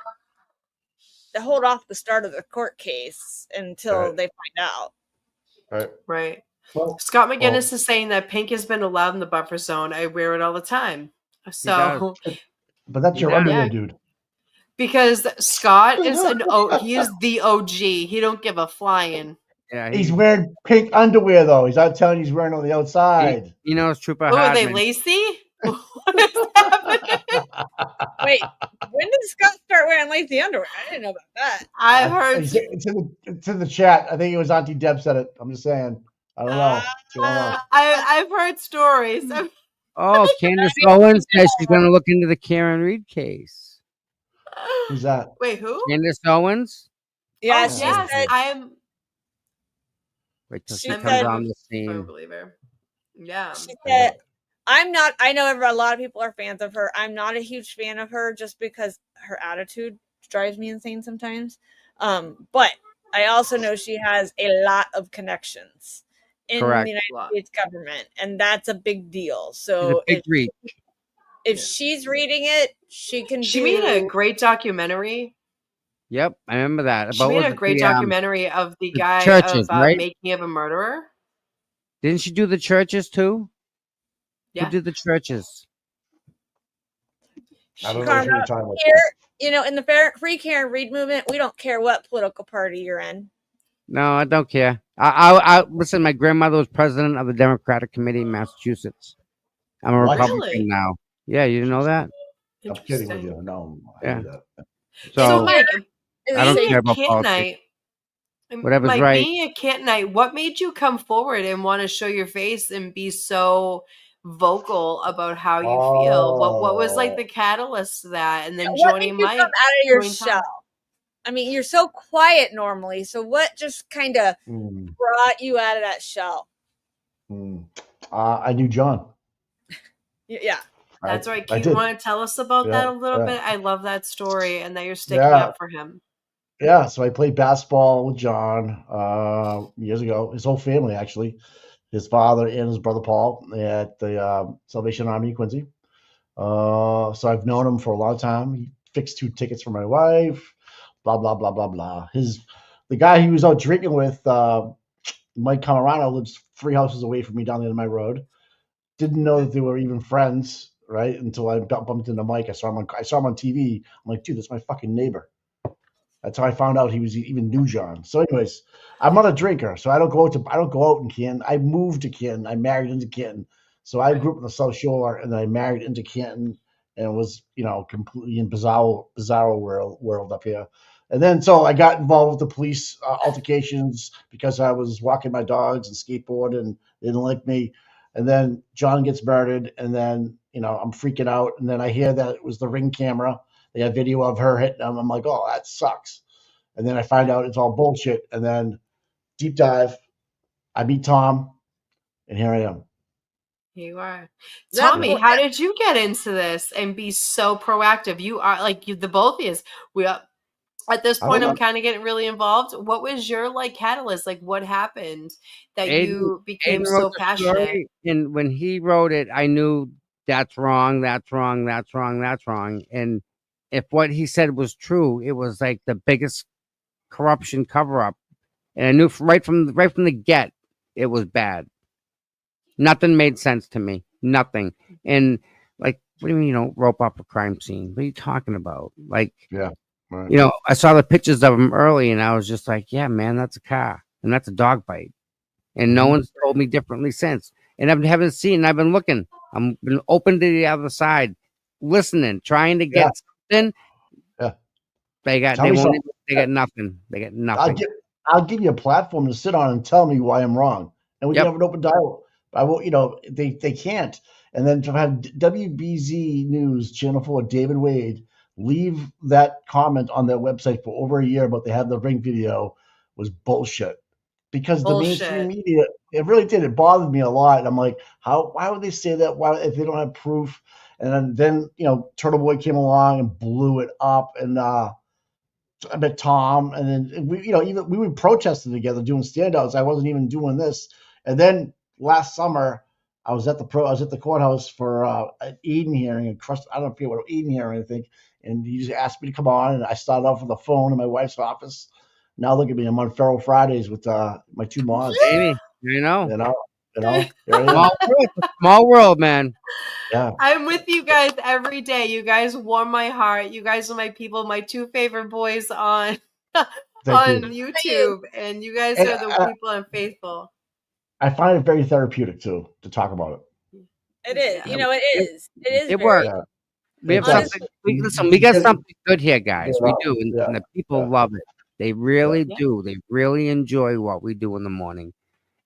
start of the court case until they find out. Right. Well, Scott McGinnis is saying that pink has been allowed in the buffer zone. I wear it all the time. So, but that's your underwear, dude. Because Scott is he is the OG. He don't give a flying. Yeah, he's wearing pink underwear though. He's not telling you he's wearing on the outside. You know, it's Trooper. Oh, are they lacy? What is happening? Wait, when did Scott start wearing lacy underwear? I didn't know about that. I've heard it's in the chat. I think it was Auntie Deb said it. I'm just saying. I don't know. I've heard stories. Oh, Candace Owens says she's going to look into the Karen Reed case. Who's that? Wait, who? Candace Owens? Yeah, she said I'm. Wait till she comes on the scene. Believer. Yeah. She said, I'm not, I know a lot of people are fans of her. I'm not a huge fan of her just because her attitude drives me insane sometimes. But I also know she has a lot of connections in the United States government, and that's a big deal. So if she's reading it, she can She made a great documentary. Yep, I remember that. She made a great documentary of the guy churches, of right? Making of a Murderer. Didn't she do the churches too? Yeah. Who did the churches? I don't know what you're talking about. You know, in the Free Karen Reed movement, we don't care what political party you're in. No, I don't care. I listen. My grandmother was president of the Democratic Committee in Massachusetts. I'm a Republican now. Yeah, you didn't know that? I'm kidding with you. No, I knew that. So Mike, I don't care about politics. Whatever's Mike, right. being a Cantonite, what made you come forward and want to show your face and be so vocal about how you feel? What was like the catalyst to that? And then joining Mike come out of your shell. I mean, you're so quiet normally. So what just kind of brought you out of that shell? I knew John. Yeah. That's right. Can you want to tell us about that a little bit? I love that story and that you're sticking up for him. Yeah, so I played basketball with John years ago. His whole family, actually. His father and his brother Paul at the Salvation Army in Quincy. So I've known him for a long time. He fixed 2 tickets for my wife. Blah, blah, blah, blah, blah. The guy he was out drinking with, Mike Camarano, lives 3 houses away from me down the end of my road. Didn't know that they were even friends, right? Until I bumped into Mike. I saw him on TV. I'm like, dude, that's my fucking neighbor. That's how I found out he was even knew John. So, anyways, I'm not a drinker, so I don't go out in Canton. I moved to Canton. I married into Canton. So I grew up in the South Shore, and then I married into Canton, and was completely in bizarre world up here. And then so I got involved with the police altercations because I was walking my dogs and skateboarding, and they didn't like me. And then John gets murdered, and then I'm freaking out, and then I hear that it was the Ring camera. They have video of her hitting him. I'm like, oh, that sucks. And then I find out it's all bullshit. And then deep dive, I meet Tom, and here I am. Here you are. Tommy, how did you get into this and be so proactive? You are the both of us. We are, at this point, I'm kind of getting really involved. What was your catalyst? What happened that you became so passionate? And when he wrote it, I knew that's wrong, that's wrong, that's wrong, that's wrong. And if what he said was true, it was like the biggest corruption cover up. And I knew right from the get, it was bad. Nothing made sense to me. Nothing. And what do you mean rope up a crime scene? What are you talking about? Yeah. Right. I saw the pictures of him early and I was just like, yeah, man, that's a car and that's a dog bite. And no one's told me differently since. And I haven't seen, I've been looking. I'm been open to the other side, listening, trying to get something. Yeah. They got nothing. They got nothing. I'll give you a platform to sit on and tell me why I'm wrong. And we can have an open dialogue. I will, they can't. And then to have WBZ News, Channel 4, David Wade, leave that comment on their website for over a year about they have the Ring video was bullshit. Because the mainstream media, it really did. It bothered me a lot. And I'm like, why would they say that? Why, if they don't have proof? And then Turtle Boy came along and blew it up. And I met Tom, and then we were protesting together, doing standouts. I wasn't even doing this. And then last summer, I was at the courthouse for an Eden hearing, and I don't forget what Eden hearing I think. And he just asked me to come on, and I started off with a phone in my wife's office. Now look at me, I'm on Feral Fridays with my 2 moms. Amy. You know, Here I am. small world, man. Yeah. I'm with you guys every day. You guys warm my heart. You guys are my people, my two favorite boys on Thank on you. YouTube, and you guys And are the people I'm faithful. I find it very therapeutic too to talk about it. It is. Yeah. You know, it is. It is It very. works. Yeah. We have Honestly, something. Listen, we got something good here, guys. You We know, do, yeah, and the people yeah. love it. They really Yeah. do. They really enjoy what we do in the morning,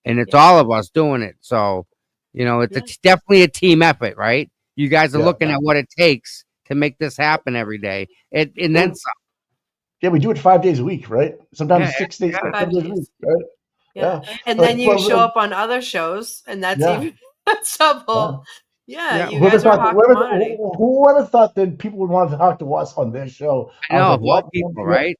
and it's Yeah. all of us doing it. So, you know, it's definitely a team effort, right? You guys are Yeah. looking at what it takes to make this happen every day, and then some. Yeah, we do it 5 days a week, right? Sometimes Yeah, 6 days, 5 7 days a days. week, right? Yeah. Yeah. And Like, then you show up on other shows, and that's Yeah. even double. Yeah, Yeah. you Whoever guys are a thought, hot commodity. whoever thought that people would want to talk to us on their show? I I was know like, of all what? people, right?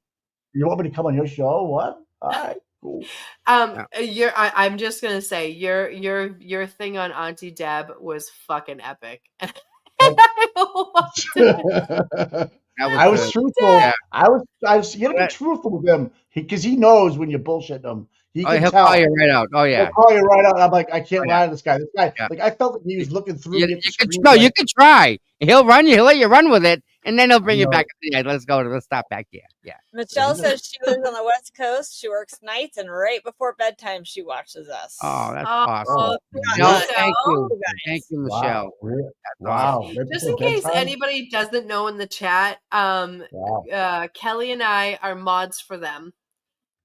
You want me to come on your show? What? All right, cool. I'm just gonna say your thing on Auntie Deb was fucking epic. I loved it. That was I was good. truthful. Yeah. I was. You gotta be truthful with him because he knows when you're bullshitting him. He Oh, can he'll tell. call you right out. Oh yeah. He'll call you right out. I'm like, I can't Oh, yeah. lie to this guy. This guy, Yeah. like, I felt like he was looking through me at the screen. You can try. He'll run you. He'll let you run with it, and then he'll bring you know. back. Yeah, let's go. Let's stop back here. Yeah. Michelle says she lives on the West Coast. She works nights, and right before bedtime, she watches us. Oh, that's Oh, awesome. Yeah, No, Michelle, thank you. guys. Thank you, Wow. Michelle. Really? That's Wow. awesome. Right just before in case bedtime? anybody doesn't know in the chat, Wow. Kelly and I are mods for them.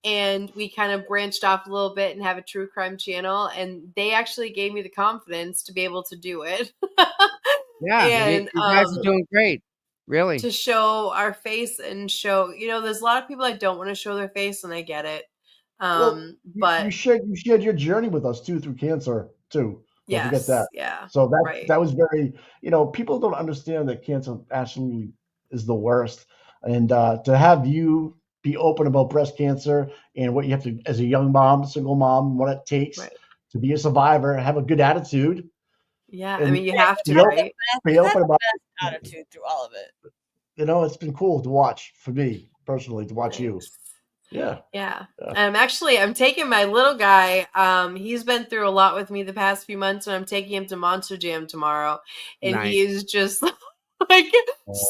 And we kind of branched off a little bit and have a true crime channel. And they actually gave me the confidence to be able to do it. Yeah, and you guys are doing great. Really. to show our face and show, there's a lot of people that don't want to show their face, and I get it. Well, But you shared your journey with us too through cancer too. Don't forget yes, that. yeah. So right. that was very, people don't understand that cancer absolutely is the worst. And to have you be open about breast cancer and what you have to, as a young mom, single mom, what it takes Right. to be a survivor, have a good attitude. Yeah, And I mean, you have to, be open- right? be That's open the about best attitude through all of it. it's been cool to watch for me personally, to watch you. Thanks. Yeah. I'm taking my little guy. He's been through a lot with me the past few months, and I'm taking him to Monster Jam tomorrow, and Nice. he is just like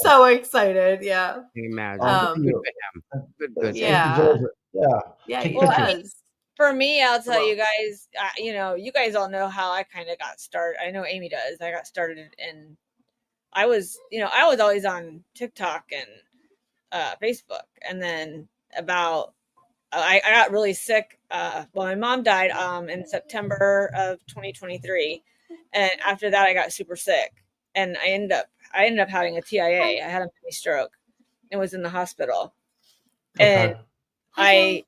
so excited. Yeah. Can you imagine? Um, Good for him. Good. Yeah. Enjoys it. Yeah. Yeah, Take he pictures. does. For me, I'll tell Well- you guys, you guys all know how I kind of got started. I know Amy does. I got started in, I was always on TikTok and Facebook. And then I got really sick. My mom died in September of 2023. And after that, I got super sick. And I ended up having a TIA. I had a mini stroke and was in the hospital. And hi,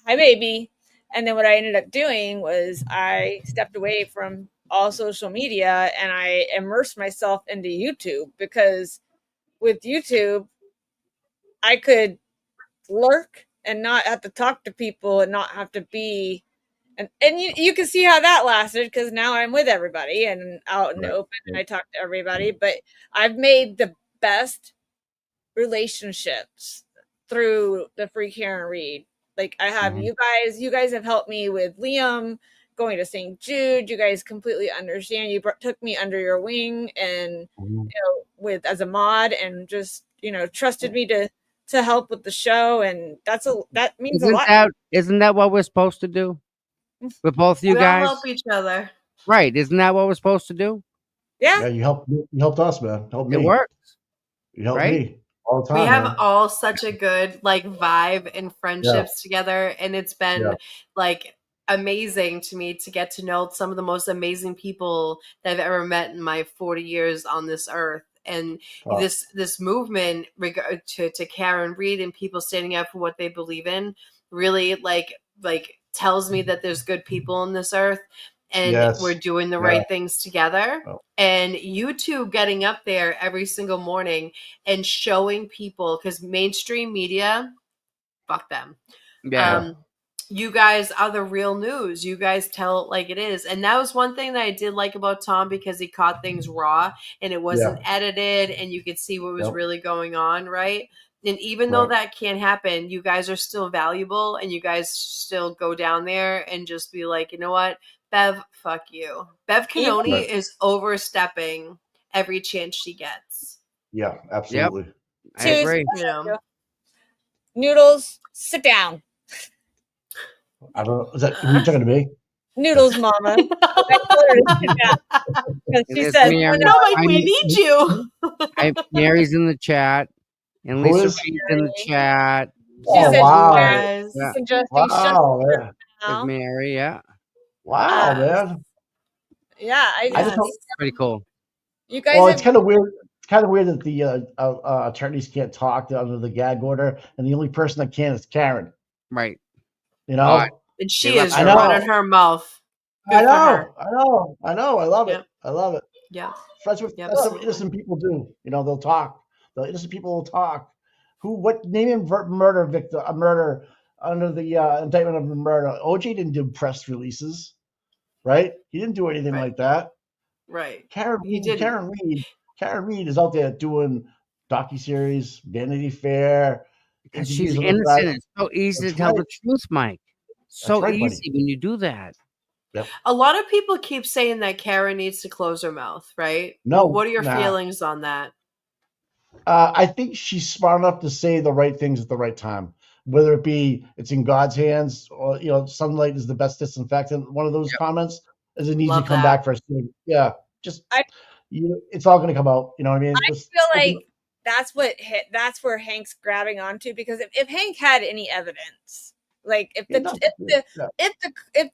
baby. And then what I ended up doing was I stepped away from all social media and I immersed myself into YouTube, because with YouTube, I could lurk and not have to talk to people and not have to be. And you can see how that lasted, because now I'm with everybody and out in the open and I talk to everybody. But I've made the best relationships through the Free Karen Read. Like I have you guys have helped me with Liam going to St. Jude. You guys completely understand. You took me under your wing and with as a mod, and just trusted me to help with the show, and that means a lot. Isn't that what we're supposed to do with both you We guys? all help each other. Right? Isn't that what we're supposed to do? Yeah. You helped us, man. Help me. It works. You helped right? me all the time. We have man. all such a good vibe and friendships together, and it's been amazing to me to get to know some of the most amazing people that I've ever met in my 40 years on this earth. And this movement to Karen Read and people standing up for what they believe in really like tells me that there's good people on this earth, and we're doing the right things together. And YouTube getting up there every single morning and showing people, because mainstream media, fuck them. you guys are the real news. You guys tell it like it is. And that was one thing that I did like about Tom, because he caught things raw and it wasn't edited and you could see what was really going on, right? And even though that can't happen, you guys are still valuable and you guys still go down there and just be like, you know what, Bev, fuck you. Bev Canoni is overstepping every chance she gets. Yeah, absolutely. I agree. Noodles, sit down. I don't know. Is that who you talking to me? Noodles, mama. I told her to sit down. Because she said, no, Mike, we need you. Mary's in the chat. And Who Lisa is? Reed's in the chat. She said, wow. Yeah. Suggesting There's Mary, yeah. Wow, man. Yeah, I just don't, pretty cool. You guys well, it's kind of weird. It's kind of weird that the attorneys can't talk under the gag order, and the only person that can is Karen. Right. You know? And she is running her mouth. Good I for know. her. I love it. I love it. Yeah. That's what innocent people do. You know, they'll talk. The innocent people will talk. Name a murder victim, a murder under the indictment of a murder. OJ didn't do press releases, right? He didn't do anything like that. Right. Karen Reed is out there doing docuseries, Vanity Fair. Because she's innocent. It's so easy to tell the truth, Mike. So easy when you do that. Yep. A lot of people keep saying that Karen needs to close her mouth, right? No. What are your feelings on that? I think she's smart enough to say the right things at the right time. Whether it be it's in God's hands, or sunlight is the best disinfectant. One of those comments is it needs to come back for us. Yeah, it's all going to come out. You know what I mean? I feel like that's where Hank's grabbing onto, because if Hank had any evidence, like if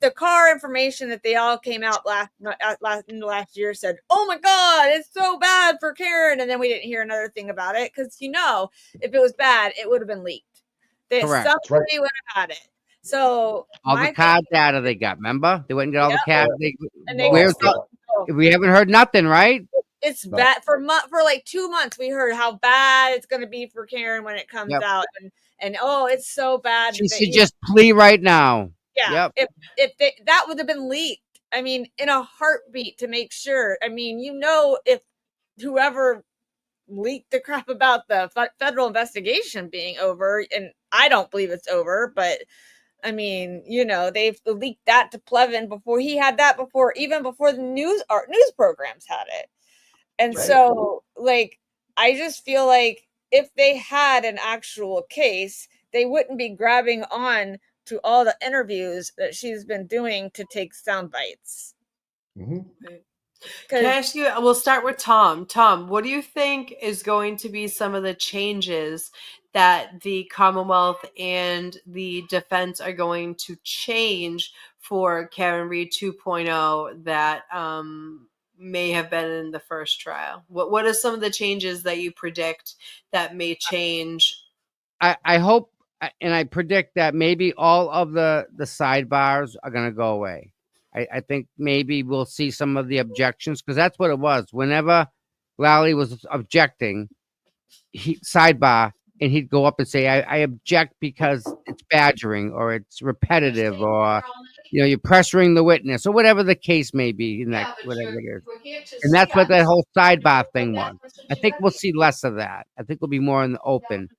the car information that they all came out last year said, "Oh my God, it's so bad for Karen," and then we didn't hear another thing about it, because if it was bad, it would have been leaked. Somebody would have had it. So all the card data they got, remember? They went and got all the card. We haven't heard nothing, right? It's bad for like 2 months. We heard how bad it's going to be for Karen when it comes out, and it's so bad. She should just plea right now. Yeah, if that would have been leaked, I mean, in a heartbeat, to make sure. I mean, if whoever leaked the crap about the federal investigation being over, and I don't believe it's over, but I mean, they've leaked that to Plevin before he had that, even before the news programs had it. And so, like, I just feel like if they had an actual case, they wouldn't be grabbing on to all the interviews that she's been doing to take sound bites. Mm-hmm. Can I ask you, we'll start with Tom. Tom, what do you think is going to be some of the changes that the Commonwealth and the defense are going to change for Karen Reed 2.0 that may have been in the first trial? What are some of the changes that you predict that may change? I hope, and I predict that maybe all of the sidebars are going to go away. I think maybe we'll see some of the objections, because that's what it was. Whenever Lally was objecting, sidebar, and he'd go up and say, I object because it's badgering, or it's repetitive, or you're pressuring the witness, or whatever the case may be, in that whatever it is. And that's what that whole sidebar thing was. I think we'll see less of that. I think we'll be more in the open.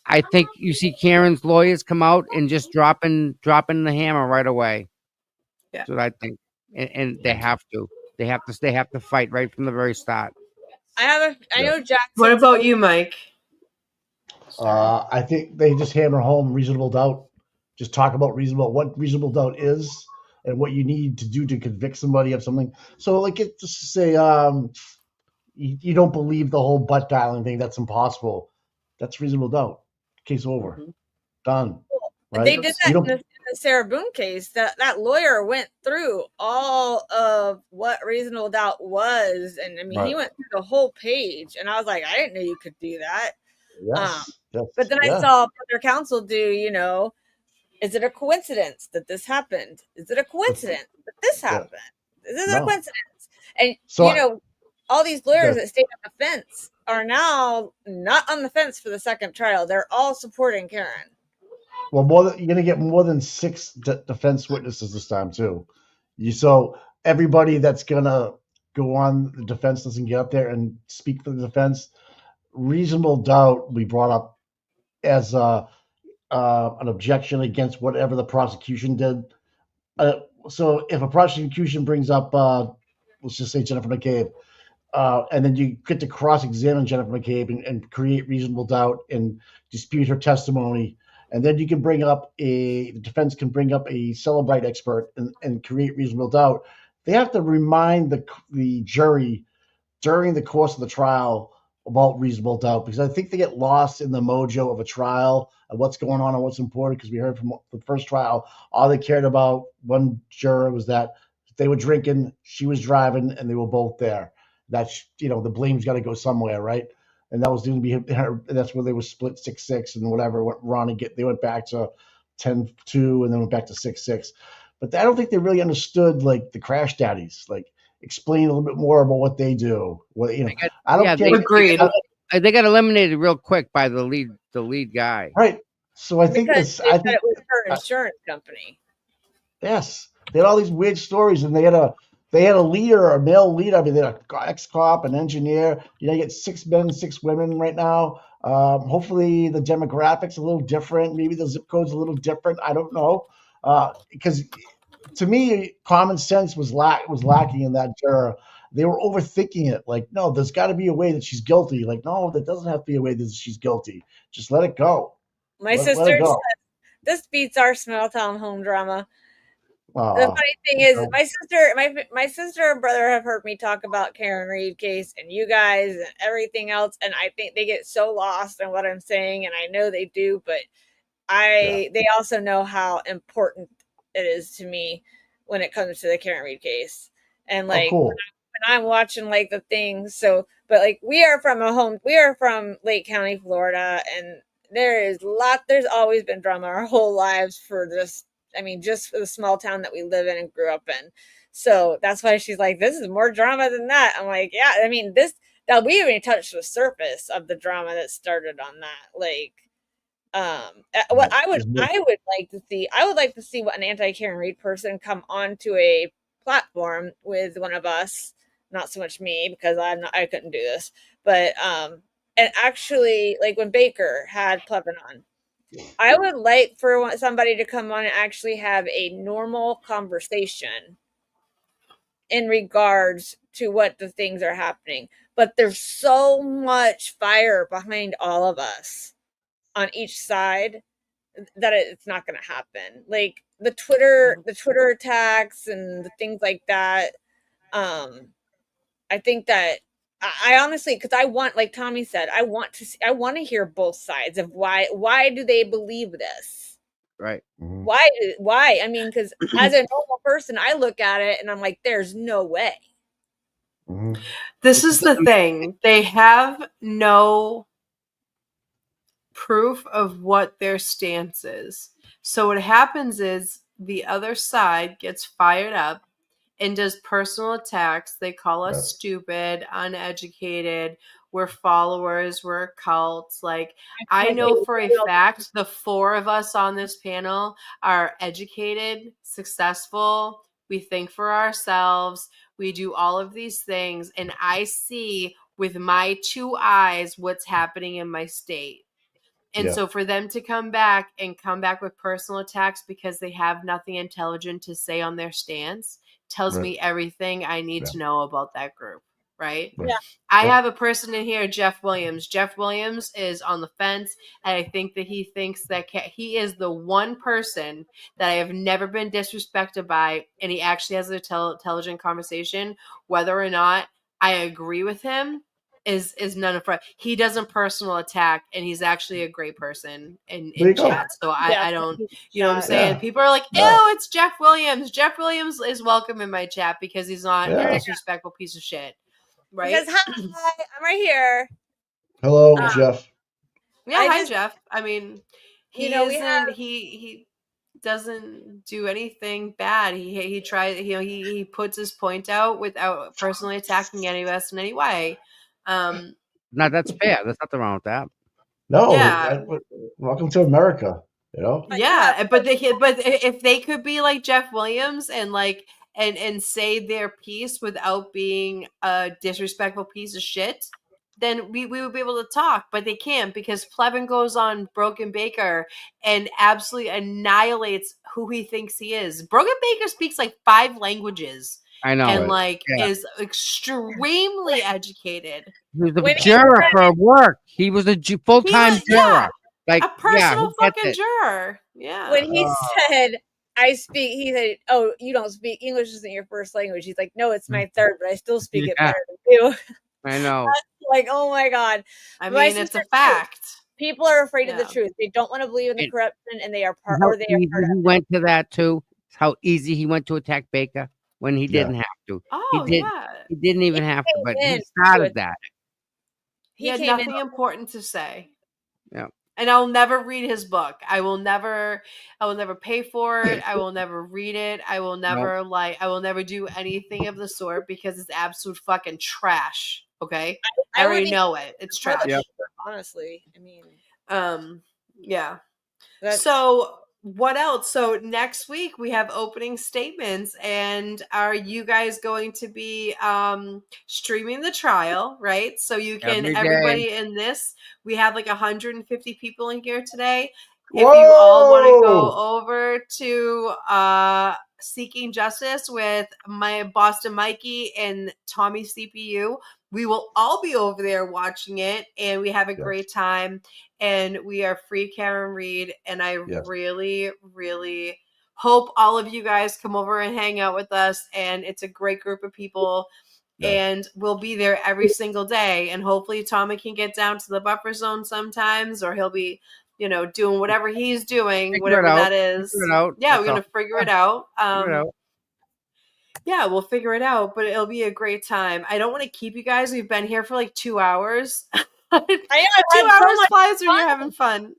I think you see Karen's lawyers come out and just dropping the hammer right away. Yeah. That's what I think, and they have to. They have to fight right from the very start. I know Jackson. What about you, Mike? I think they just hammer home reasonable doubt. Just talk about what reasonable doubt is and what you need to do to convict somebody of something. So, like, just say you don't believe the whole butt dialing thing. That's impossible. That's reasonable doubt. Case over. Mm-hmm. Done. Right? They did that in the Sarah Boone case. That lawyer went through all of what reasonable doubt was, and I mean, he went through the whole page, and I was like, I didn't know you could do that. Yes. But then I saw other counsel do, is it a coincidence that this happened? Is it a coincidence that this happened? Is it a coincidence? And all these lawyers that stayed on the fence are now not on the fence for the second trial. They're all supporting Karen. Well, you're going to get more than 6 defense witnesses this time too. So everybody that's going to go on the defense doesn't get up there and speak for the defense. Reasonable doubt we brought up as an objection against whatever the prosecution did. So if a prosecution brings up, let's just say Jennifer McCabe, and then you get to cross-examine Jennifer McCabe and create reasonable doubt and dispute her testimony, and then you can the defense can bring up a Celebrite expert and create reasonable doubt. They have to remind the jury during the course of the trial about reasonable doubt, because I think they get lost in the mojo of a trial and what's going on and what's important. Because we heard from the first trial, all they cared about, one juror, was that they were drinking, she was driving, and they were both there. That's, the blame's got to go somewhere, right? And that was going to be her. That's where they were split 6-6 and whatever went wrong. They went back to 10-2 and then went back to 6-6. But I don't think they really understood like the crash daddies. Like, explain a little bit more about what they do. I don't care. Agreed. They got eliminated real quick by the lead guy. Right. So I think it was her insurance company. Yes, they had all these weird stories, and they had a leader, a male leader. I mean, they had an ex-cop, an engineer. You get 6 men, 6 women right now. Hopefully, the demographics a little different. Maybe the zip code's a little different. I don't know, because to me, common sense was lacking in that juror. They were overthinking it. Like, no, there's got to be a way that she's guilty. Like, no, there doesn't have to be a way that she's guilty. Just let it go. My sister said, this beats our small town home drama. The funny thing is, my sister and brother have heard me talk about Karen Reed case and you guys and everything else, and I think they get so lost in what I'm saying, and I know they do, but they also know how important it is to me when it comes to the Karen Reed case. And like when I'm watching like the things, but like we are from Lake County, Florida, and there's always been drama our whole lives for this. I mean, just for the small town that we live in and grew up in. So that's why she's like, this is more drama than that. I'm like, yeah, I mean, that we even touched the surface of the drama that started on that. Like, what I would like to see what an anti-Karen Reed person come onto a platform with one of us, not so much me, because I couldn't do this, but, and actually, like when Baker had Plevin on, I would like for somebody to come on and actually have a normal conversation in regards to what the things are happening. But there's so much fire behind all of us on each side that it's not going to happen. Like the Twitter attacks and the things like that. I think that I honestly, because I want, like Tommy said, I want to hear both sides of why do they believe this? Right. Mm-hmm. Why? I mean, because as a normal person, I look at it and I'm like, there's no way. Mm-hmm. This is the thing. They have no proof of what their stance is. So what happens is the other side gets fired up and does personal attacks. They call us stupid, uneducated, we're followers, we're cults. Like, I know for a fact the 4 of us on this panel are educated, successful, we think for ourselves, we do all of these things, and I see with my 2 eyes what's happening in my state. And so for them to come back with personal attacks because they have nothing intelligent to say on their stance tells me everything I need to know about that group, right? Yeah. I have a person in here, Jeff Williams. Jeff Williams is on the fence, and I think that he thinks that he is the one person that I have never been disrespected by, and he actually has an intelligent conversation. Whether or not I agree with him is none of it. He doesn't personal attack, and he's actually a great person in chat. So I don't, you know what I'm saying? Yeah. People are like, ew, it's Jeff Williams. Jeff Williams is welcome in my chat because he's not a disrespectful piece of shit. Right? Because, hi, I'm right here. Hello, Jeff. Yeah, hi, Jeff. I mean, he doesn't do anything bad. He tries, he puts his point out without personally attacking any of us in any way. No, that's fair. There's nothing wrong with that. No, Yeah. welcome to America. You know? Yeah, but if they could be like Jeff Williams and like and say their piece without being a disrespectful piece of shit, then we would be able to talk. But they can't because Plevin goes on Broken Baker and absolutely annihilates who he thinks he is. Broken Baker speaks like 5 languages I know. and like Yeah. is extremely educated. He was a When he juror said- for work. He was a full-time was- juror. yeah. Like A personal he gets fucking it. juror. Yeah. When he said, he said, "Oh, you don't speak English, isn't your first language." He's like, "No, it's my third, but I still speak it Yeah. better than you." I know. Like, oh my god. I My mean, it's a sister, too. fact. People are afraid of Yeah. the truth. They don't want to believe in the And corruption, and they are part, How or they are easy part of he it. went to that too. How easy he went to attack Baker when he Yeah. didn't have to. Oh He did. yeah. He didn't even He have to, came but in he to started it. that. He had came nothing in. important to say. Yeah. And I'll never read his book. I will never pay for it. I will never read it. I will never do anything of the sort because it's absolute fucking trash. Okay? I already wouldn't know it. It's push, trash. Yep. honestly. I mean, Yeah. that's So what else? So next week we have opening statements, and are you guys going to be streaming the trial, right? So you can Every day. everybody in this, we have like 150 people in here today. If you all want to go over to Seeking Justice with my Boston Mikey and Tommy CPU, we will all be over there watching it, and we have a great time. And we are free Karen Reed, and I really, really hope all of you guys come over and hang out with us. And it's a great group of people, and we'll be there every single day. And hopefully Tommy can get down to the buffer zone sometimes, or he'll be, doing whatever he's doing, Figure whatever it out. that is. Figure it out. Yeah, That's we're gonna all. figure it out. Figure it out. Yeah, we'll figure it out, but it'll be a great time. I don't want to keep you guys. We've been here for like 2 hours. I know. 2 I've had so hours much flies when fun. you're having fun.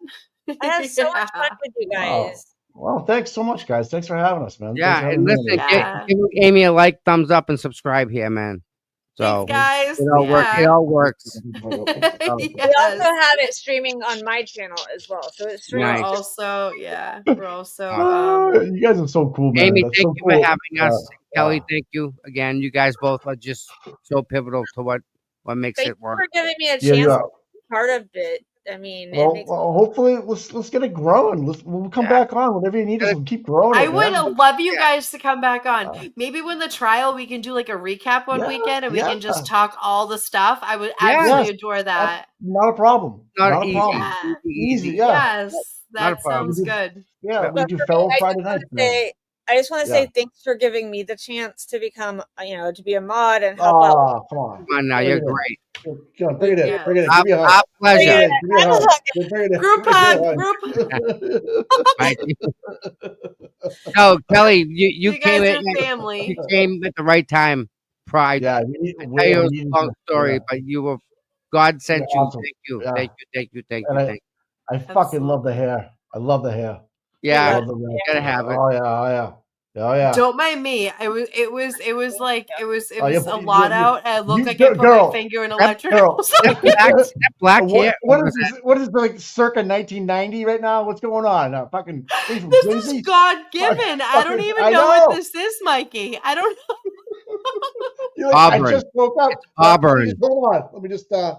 I have so much Yeah. fun with you guys. Well, thanks so much, guys. Thanks for having us, man. Yeah, Thanks for and having me. listen, Yeah. give Amy a like, thumbs up, and subscribe here, man. So Thanks, guys. it all works. It all works. We also Yes. have it streaming on my channel as well. So it's We're streaming. Nice. also, we're also, You guys are so cool, man. Amy, That's thank so you cool. for having us. Kelly, thank you again. You guys both are just so pivotal to what makes Thank it you work. for giving me a chance Yeah, to be part of it. I mean, it makes Well, hopefully, let's get it growing. We'll come back on whenever you need us. We'll keep growing. I it, would man. love you guys to come back on. Maybe when the trial, we can do like a recap one weekend, and we can just talk all the stuff. I would absolutely adore that. Not a problem. Not a easy. problem. Yeah. Easy. Yeah. Yes, Not a that problem. sounds good. Yeah. We But do for me, fellow Friday night. I just want to say thanks for giving me the chance to become, to be a mod and help out. Come on. Come on now, you're great. Come on, bring it in. Yeah. Bring it in. Give me a hug. Our pleasure. Group hug. Right. No, Kelly, you came guys at are family. you came at the right time. Pride. Yeah. I tell you a long story, but you were God sent you. Awesome. Thank you. Yeah. Thank you. I fucking love the hair. I love the hair. Yeah, I love the you gotta have it. Oh yeah. Oh yeah. Don't mind me. It was you- a lot you- out. And it looked you like I put girl, my finger in that electric. girl. That black hair. What is this? What is like circa 1990 right now? What's going on? Fucking This is God given. I don't even know what this is, Mikey. I don't know. Auburn. I just woke up. Auburn. Hold on. Let me just I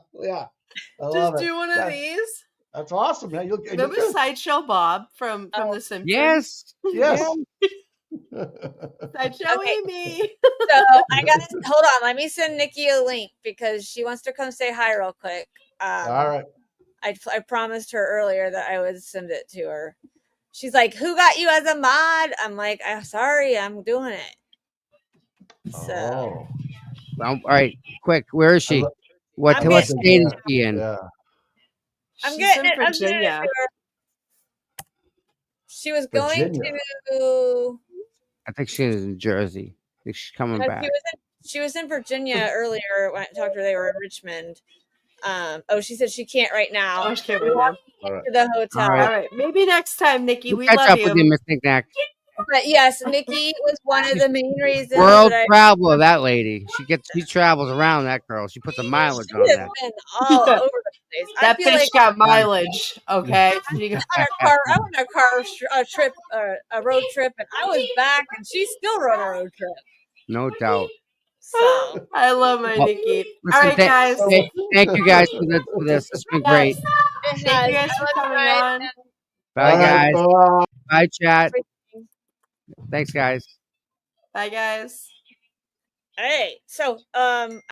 love Just it. do one of these. That's awesome, man. You look Remember Sideshow Bob from The Simpsons? Yes. Yes. Sideshow Amy. So I got to hold on. Let me send Nikki a link because she wants to come say hi real quick. All right. I promised her earlier that I would send it to her. She's like, "Who got you as a mod?" I'm like, "I'm sorry, I'm doing it." So, Well, all right, quick. Where is she? What I'm what getting- state is she in? Yeah. I'm She's getting in it. I'm sending it Virginia. to her. She was going Virginia. to. I think she's in Jersey. I think she's coming No, back. she was in Virginia earlier when I talked to her. They were in Richmond. She said she can't right now. Oh, she can't right now. To the hotel. All All right. Maybe next time, Nikki. We'll We catch love up you. with you, Miss Knickknack. But yes, Nikki was one of the main reasons World that traveler, that lady. She travels around, that girl. She puts a mileage she on has that. been all over the place. I That feel bitch like got mileage. Okay. I went on a trip, a road trip, and I was back, and she still rode a road trip. No doubt. So I love my Well, Nikki. listen, All right, guys. thank you guys for this. It's been great. it Thank you has. guys I for love you coming guys, on. Bye, All right, guys. bye. Bye, chat. and Thanks, guys. Bye, guys. hey, so